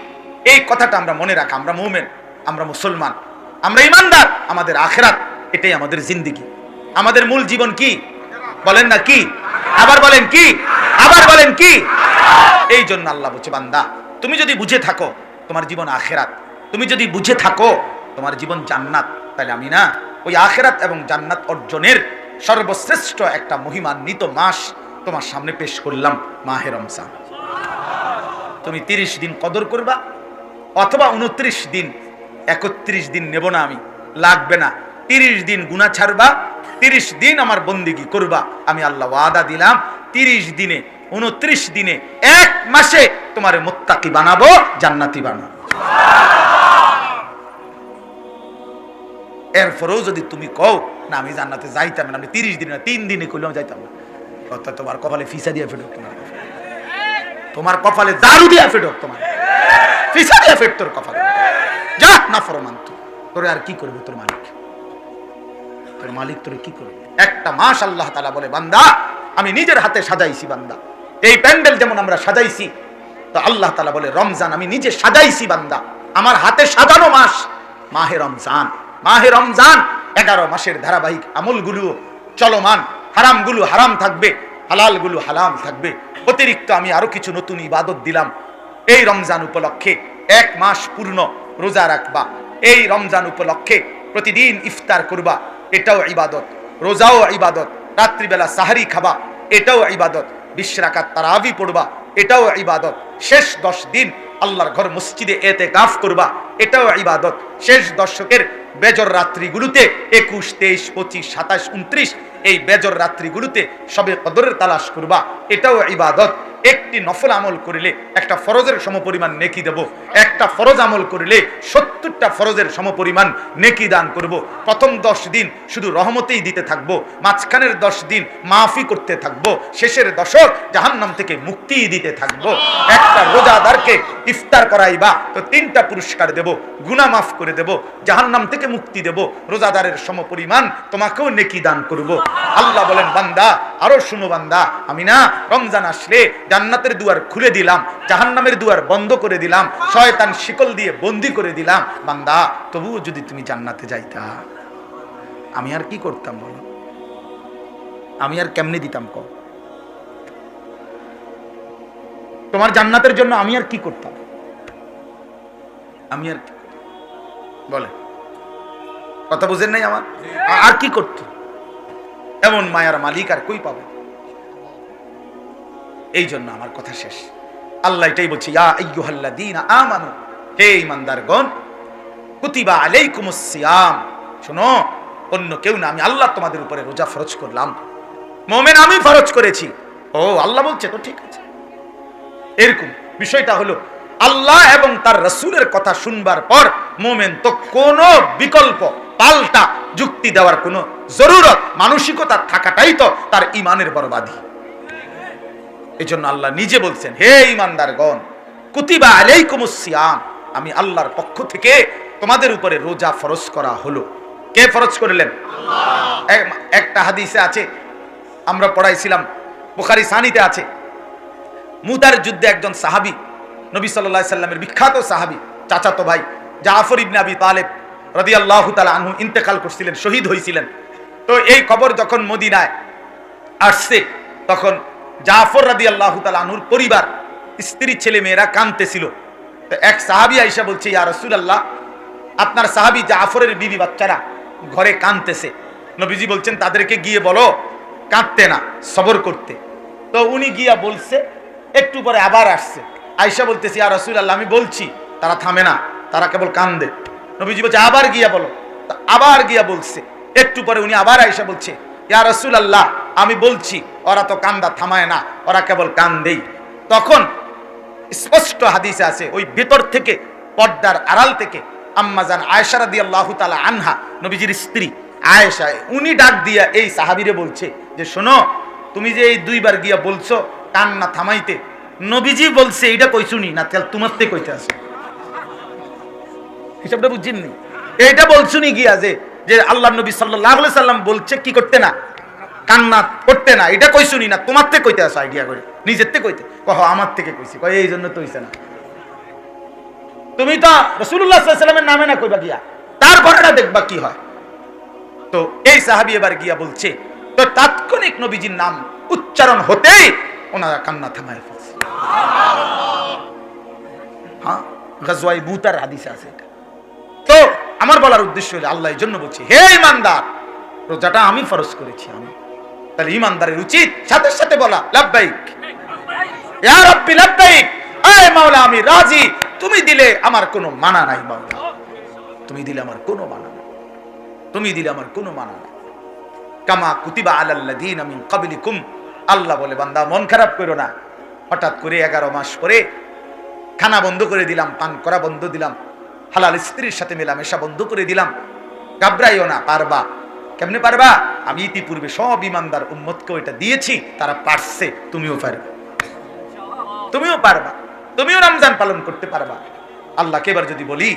এই কথাটা আমরা মনে রাখা। আমরা মুমিন, আমরা মুসলমান, আমরা ইমানদার, আমাদের আখিরাত, এটাই আমাদের জিন্দেগি। আমাদের মূল জীবন কি বলেন না? কি? আবার বলেন কি? আবার বলেন কি? এই জন্য আল্লাহ বলছে, বান্দা তুমি যদি বুঝে থাকো তোমার জীবন আখিরাত, তুমি যদি বুঝে থাকো তোমার জীবন জান্নাত, তাহলে আমি না ওই আখিরাত এবং জান্নাত অর্জনের সর্বশ্রেষ্ঠ একটা মহিমান্বিত মাস তোমার সামনে পেশ করলাম, মাহে রমজান। তুমি 30 দিন কদর করবা, অথবা 29 দিন, 31 দিন নেব না আমি, লাগবে না। 30 দিন গুনাহ ছাড়বা, 30 দিন আমার বন্দেগী করবা। আমি আল্লাহ ওয়াদা দিলাম, 30 দিনে, 29 দিনে, 1 মাসে তোমার মুত্তাকি বানাবো, জান্নাতি বানাবো। এরপরেও যদি তুমি কও না আমি জান্নাতে যাইতাম না, আমি 30 দিনে না 3 দিনে কইলাম যাইতাম না, অর্থাৎ তোমার কপালে ফিসা দিয়ে ফেটক, তোমার কপালে দারু দিয়ে ফেটক, তোমার ফিসা দিয়ে ফেট তোর কপালে। যা না ফরমান, তোরে আর কি করবে তোর মালিক? তোর মালিক তোরে কি করবে? একটা মাস আল্লাহ তাআলা বলে, বান্দা আমি নিজের হাতে সাজাইছি। বান্দা এই প্যান্ডেল যেমন আমরা সাজাইছি, তো আল্লাহ তাআলা বলে রমজান আমি নিজে সাজাইছি। বান্দা আমার হাতে সাজানো মাস মাহে রমজান। মাহে রমজান 11 মাসের ধারাবাহিক আমলগুলো চলমান, হারামগুলো হারাম থাকবে, হালালগুলো হালাল থাকবে। অতিরিক্ত আমি আরো কিছু নতুন ইবাদত দিলাম। এই রমজান উপলক্ষে 1 মাস পূর্ণ রোজা রাখবা, এই রমজান উপলক্ষে প্রতিদিন ইফতার করবা, এটাও ইবাদত। রোজাও ইবাদত, রাত্রিবেলা সাহারি খাবা, এটাও ইবাদত। 20 রাকাত তারাবি পড়বা, এটাও ইবাদত। শেষ 10 দিন আল্লাহর ঘর মসজিদে ইতিকাফ করবা, এটাও ইবাদত। শেষ দশকের বেজর রাত্রিগুলোতে 21, 23, 25, 27, 29 এই বেজর রাত্রিগুলোতে সবে কদরের তালাশ করবা, এটাও ইবাদত। একটি নফল আমল করিলে একটা ফরজের সমপরিমাণ নেকি দেব, একটা ফরজ আমল করিলে 70টা ফরজের সমপরিমাণ নেকি দান করব। প্রথম 10 দিন শুধু রহমতেই দিতে থাকবো, মাঝখানের 10 দিন মাফি করতে থাকবো, শেষের দশক জাহান্নাম থেকে মুক্তি দিতে থাকবো। একটা রোজাদারকে ইফতার করাইবা তো 3টা পুরস্কার দেব, গুনাহ মাফ করে দেব, জাহান্নাম থেকে মুক্তি দেব, রোজাদারের সমপরিমাণ তোমাকেও নেকি দান করব। আল্লাহ বলেন বান্দা আরো শুনো বান্দা, আমি না রমজান আসলে জান্নাতের দুয়ার খুলে দিলাম, জাহান্নামের দুয়ার বন্ধ করে দিলাম, শয়তান শিকল দিয়ে বন্দী করে দিলাম। বান্দা তবুও যদি তুমি জান্নাতে যাইতা আমি আর কি করতাম বলো, আমি আর কেমনে দিতাম কও? তোমার জান্নাতের জন্য আমি আর কি করতাম, আমি আর বলে কথা বুঝেন নাই আমার? আর কি করত? এমন মায়ার মালিক আর কই পাবে? এই জন্য আমার কথা শেষ। আল্লাহ এটাই বলছে, ইয়া আইয়ুহাল্লাযীনা আমানু, হে ঈমানদারগণ, কুতিবা আলাইকুমুস সিয়াম, শোনো অন্য কেউ না, আমি আল্লাহ তোমাদের উপরে রোজা ফরজ করলাম। মুমিন আমি ফরজ করেছি। ও আল্লাহ বলছে তো ঠিক আছে। এরকম বিষয়টা হলো আল্লাহ এবং তার রাসূলের কথা শুনবার পর মুমিন তো কোনো বিকল্প পাল্টা যুক্তি দেওয়ার কোনো জরুরত মানসিকতা থাকাটাই তো তার ঈমানের বরবাদি। এজন্য আল্লাহ নিজে বলছেন, হে ঈমানদারগণ, কুতিবা আলাইকুমুস সিয়াম, আমি আল্লাহর পক্ষ থেকে তোমাদের উপরে রোজা ফরজ করা হলো। কে ফরজ করলেন? আল্লাহ। একটা হাদিসে আছে, আমরা পড়াইছিলাম, বুখারী সানিতে আছে, মুতার যুদ্ধে একজন সাহাবী, নবী সাল্লাল্লাহু আলাইহি সাল্লামের বিখ্যাত সাহাবী, চাচাতো ভাই জাফর ইবনে আবি তালেব রাদিয়াল্লাহু তাআলা আনহু ইন্তেকাল করছিলেন, শহীদ হয়েছিলেন। তো এই খবর যখন মদিনায় আসছে তখন জাফর রাদিয়াল্লাহু তাআলা আনহুর পরিবার, স্ত্রী ছেলে মেয়েরা কাঁদতেছিল। তো এক সাহাবী আয়েশা বলছে, ইয়া রাসূলুল্লাহ, আপনার সাহাবী জাফরের বিবি বাচ্চারা ঘরে কাঁদতেছে। নবীজি বলছেন তাদেরকে গিয়ে বলো কাঁদতে না, সবর করতে। তো উনি গিয়া বলছে, একটু পরে আবার আসছে। আয়েশা বলতেছে, ইয়া রাসূলুল্লাহ, আমি বলছি তারা থামে না, তারা কেবল কান্দে। নবীজি বলছে আবার গিয়া বলো। আবার গিয়া বলছে, একটু পরে উনি আবার আয়েশা বলছে, ইয়া রাসূলুল্লাহ, আমি বলছি ওরা তো কান্দা থামায় না, ওরা কেবল কান্দেই। তখন স্পষ্ট হাদিসে আছে, ওই ভেতর থেকে পর্দার আড়াল থেকে আম্মাজান আয়েশা রাদিয়াল্লাহু তাআলা আনহা, নবীজির স্ত্রী আয়েশা, উনি ডাক দিয়া এই সাহাবীরে বলছে যে শোনো, তুমি যে এই 2বার গিয়া বলছো কান্না থামাইতে, নবীজি বলছে এইটা কইছুনি না, তাহলে তোমার থেকে কইতে আছে হিসাবটা বুঝছেননি? এইটা বলছুনি গিয়া যে আল্লাহর নবী সাল্লাল্লাহু আলাইহি সাল্লাম বলছে কি করতে না, কান্না করতে না, এটা কইছুনি না, তোমার থেকে কইতে আছে আইডিয়া করে, নিজের থেকে কইতে কহ আমার থেকে কইছি, কয় এই জন্য তো হইছে না, তুমি তো রাসূলুল্লাহ সাল্লাল্লাহু আলাইহি সাল্লামের নামে না কইবা গিয়া, তারপরেটা দেখবা কি হয়। তো এই সাহাবী এবার গিয়া বলছে, তো তাৎক্ষণিক নবীজির নাম উচ্চারণ হতেই ওনারা কান্না থামায় ফেলছে। হ্যাঁ, গাজওয়ায়ে মুতার হাদিসে আছে এটা। তো আমার বলার উদ্দেশ্য হলো আল্লাহ এই জন্য বলছে, হে ঈমানদার, রোজাটা আমি ফরজ করেছি আমি। তাহলে ঈমানদারের উচিত সাথে সাথে বলা লাব্বাইক ইয়া রাব্বি লাব্বাইক, আয় মাওলা আমি রাজি, তুমি দিলে আমার কোনো মানা নাই মাওলা, তুমি দিলে আমার কোনো মানা নাই, তুমি দিলে আমার কোনো মানা নাই। কামা কুতিবা আলাল্লাযীনা মিন ক্বাবলিকুম, আল্লাহ বলে বান্দা মন খারাপ করো না, হঠাৎ করে 11 মাস পরে খানা বন্ধ করে দিলাম, পান করা বন্ধ দিলাম, হালাল স্ত্রীর সাথে মেলামেশা বন্ধ করে দিলাম, ঘাবড়াইও না, পারবা। কেমনে পারবা? আমি ইতিপূর্বে সব ঈমানদার উম্মতকে এটা দিয়েছি, তারা পারছে, তুমিও পারবে, তুমিও পারবা, তুমিও রমজান পালন করতে পারবা। আল্লাহকে এবার যদি বলি,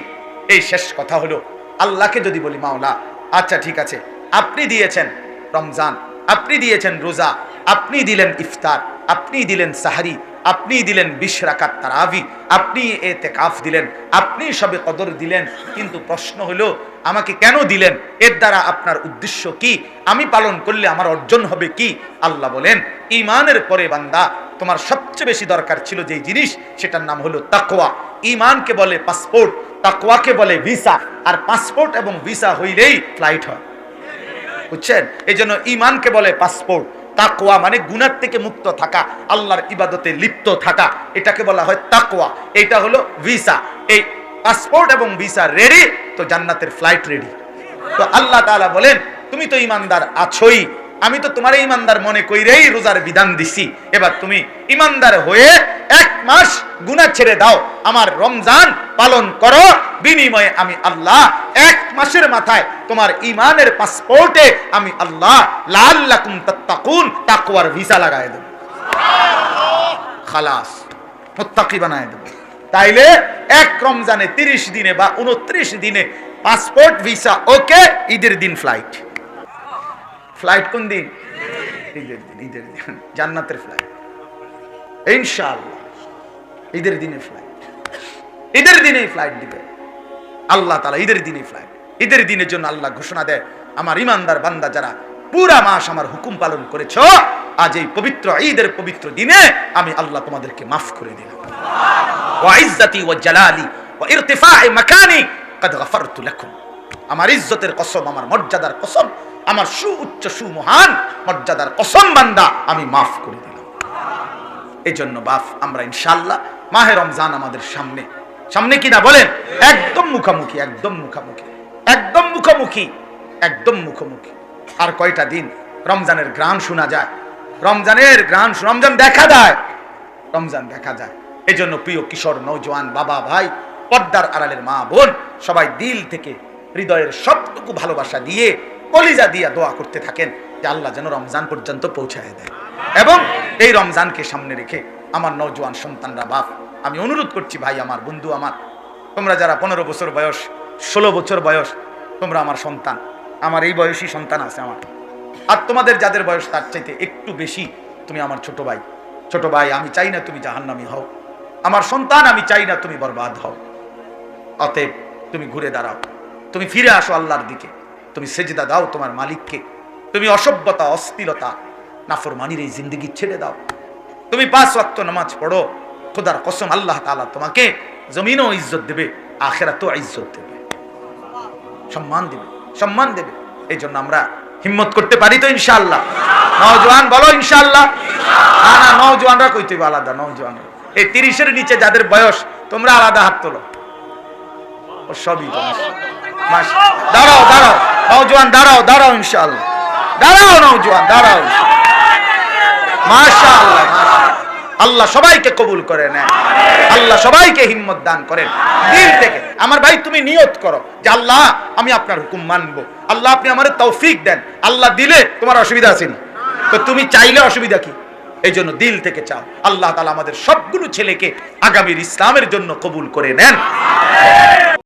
এই শেষ কথা হলো, আল্লাহকে যদি বলি মাওলা আচ্ছা ঠিক আছে, আপনি দিয়েছেন রমজান, আপনি দিয়েছেন রোজা, আপনি দিলেন ইফতার, আপনি দিলেন সাহরি, আপনি দিলেন 20 রাকাত তারাবি, আপনি ইতিকাফ দিলেন, আপনি সবে কদর দিলেন, কিন্তু প্রশ্ন হলো আমাকে কেন দিলেন? এর দ্বারা আপনার উদ্দেশ্য কি? আমি পালন করলে আমার অর্জন হবে কি? আল্লাহ বলেন, ঈমানের পরে বান্দা তোমার সবচেয়ে বেশি দরকার ছিল যে জিনিস, সেটার নাম হলো তাকওয়া। ঈমানকে বলে পাসপোর্ট, তাকওয়াকে বলে ভিসা, আর পাসপোর্ট এবং ভিসা হইলেই ফ্লাইট হয়, বুঝছেন? এই জন্য ঈমানকে বলে পাসপোর্ট, তাকওয়া মানে গুনাহ থেকে মুক্ত থাকা, আল্লাহর ইবাদতে লিপ্ত থাকা, এটাকে বলা হয় তাকওয়া। এটা হলো ভিসা। এই পাসপোর্ট এবং ভিসা রেডি, তো জান্নাতের ফ্লাইট রেডি। তো আল্লাহ তাআলা বলেন, তুমি তো ঈমানদার আছোই, আমি তো তোমার ইমানদার মনে কইরেই রোজার বিধান দিছি, এবার তুমি ইমানদার হয়ে 1 মাস গুনাহ ছেড়ে দাও, আমার রমজান পালন করো, বিনিময়ে আমি আল্লাহ 1 মাসের মাথায় তোমার ইমানের পাসপোর্টে আমি আল্লাহ লাআল্লাকুম তাত্তাকুন তাকওয়ার ভিসা লাগায় দেব, খালাস মুত্তাকি বানায় দেব। তাইলে 1 রমজানে 30 দিনে বা 29 দিনে পাসপোর্ট ভিসা ওকে, ঈদের দিন ফ্লাইট। ফ্লাইট কোন দিন? ঈদের দিন, ঈদের দিন, জান্নাতের ফ্লাইট ইনশাআল্লাহ। ঈদের দিনে ফ্লাইট, ঈদের দিনেই ফ্লাইট দিবে আল্লাহ তাআলা, ঈদের দিনেই ফ্লাইট। ঈদের দিনের জন্য আল্লাহ ঘোষণা দেয়, আমার ইমানদার বান্দা যারা পুরা মাস আমার হুকুম পালন করেছো, আজ এই পবিত্র ঈদের পবিত্র দিনে আমি আল্লাহ তোমাদেরকে মাফ করে দিলাম। ওয়া ইজ্জতি ওয়া জালালি ওয়া ইরতিফা'i মাকানি قد غفرت لكم। আমার ইজ্জতের কসম, আমার মর্যাদার কসম, আমার সুউচ্চ সুমহান মর্যাদার কসম বান্দা, আমি মাফ করে দিলাম। এই জন্য বাপ আমরা ইনশাআল্লাহ মাহে রমজান আমাদের সামনে, সামনে কিনা বলেন? একদম মুখামুখি, একদম মুখামুখি, একদম মুখামুখি, একদম মুখামুখি। আর কয়টা দিন রমজানের গ্রান শোনা যায়, রমজানের গ্রান, রমজান দেখা যায়, রমজান দেখা যায়। এই জন্য প্রিয় কিশোর নওজোয়ান বাবা ভাই, পর্দার আড়ালের মা বোন, সবাই দিল থেকে হৃদয়ের সবটুকু ভালোবাসা দিয়ে কলিজা দিয়ে দোয়া করতে থাকেন যে আল্লাহ যেন রমজান পর্যন্ত পৌঁছায় দেয়। এবং এই রমজানকে সামনে রেখে আমার নওজোয়ান সন্তানরা বাপ, আমি অনুরোধ করছি ভাই আমার, বন্ধু আমার, তোমরা যারা 15 বছর বয়স, 16 বছর বয়স, তোমরা আমার সন্তান, আমার এই বয়সী সন্তান আছে আমার, আর তোমাদের যাদের বয়স তার চাইতে একটু বেশি, তুমি আমার ছোট ভাই। ছোট ভাই, আমি চাই না তুমি জাহান্নামী হও, আমার সন্তান, আমি চাই না তুমি বরবাদ হও। অতএব তুমি ঘুরে দাঁড়াও, তুমি ফিরে আসো আল্লাহর দিকে, তুমি সেজদা দাও তোমার মালিককে, তুমি অসভ্যতা, অস্থিরতা, নাফরমানির এই জিন্দেগি ছেড়ে দাও, তুমি 5 ওয়াক্ত নামাজ পড়ো। খোদার কসম আল্লাহ তাআলা তোমাকে জমিনও ইজ্জত দেবে, আখিরাতেও ইজ্জত দেবে, সম্মান দেবে, সম্মান দেবে। এই জন্য আমরা হিম্মত করতে পারি তো ইনশাআল্লাহ? নওজোয়ান বলো ইনশাআল্লাহ। না না, নওজোয়ানরা কইতে হবে আলাদা, নওজোয়ানরা এই 30-এর নিচে যাদের বয়স, তোমরা আলাদা হাত তোলো। ও সবই দাঁড়াও, দাঁড়াও নওজোয়ান, দাঁড়াও, দাঁড়াও ইনশাআল্লাহ, দাঁড়াও নওজোয়ান, দাঁড়াও। মাশাআল্লাহ, আল্লাহ সবাইকে কবুল করে নেন, আল্লাহ সবাইকে হিম্মত দান করেন দিল থেকে। আমার ভাই তুমি নিয়ত করো যে আল্লাহ আমি আপনার হুকুম মানবো, আল্লাহ আপনি আমারে তৌফিক দেন। আল্লাহ দিলে তোমার অসুবিধা আছে না, তো তুমি চাইলে অসুবিধা কি? এই জন্য দিল থেকে চাও, আল্লাহ তাআলা আমাদের সবগুলো ছেলেকে আগামীর ইসলামের জন্য কবুল করে নেন।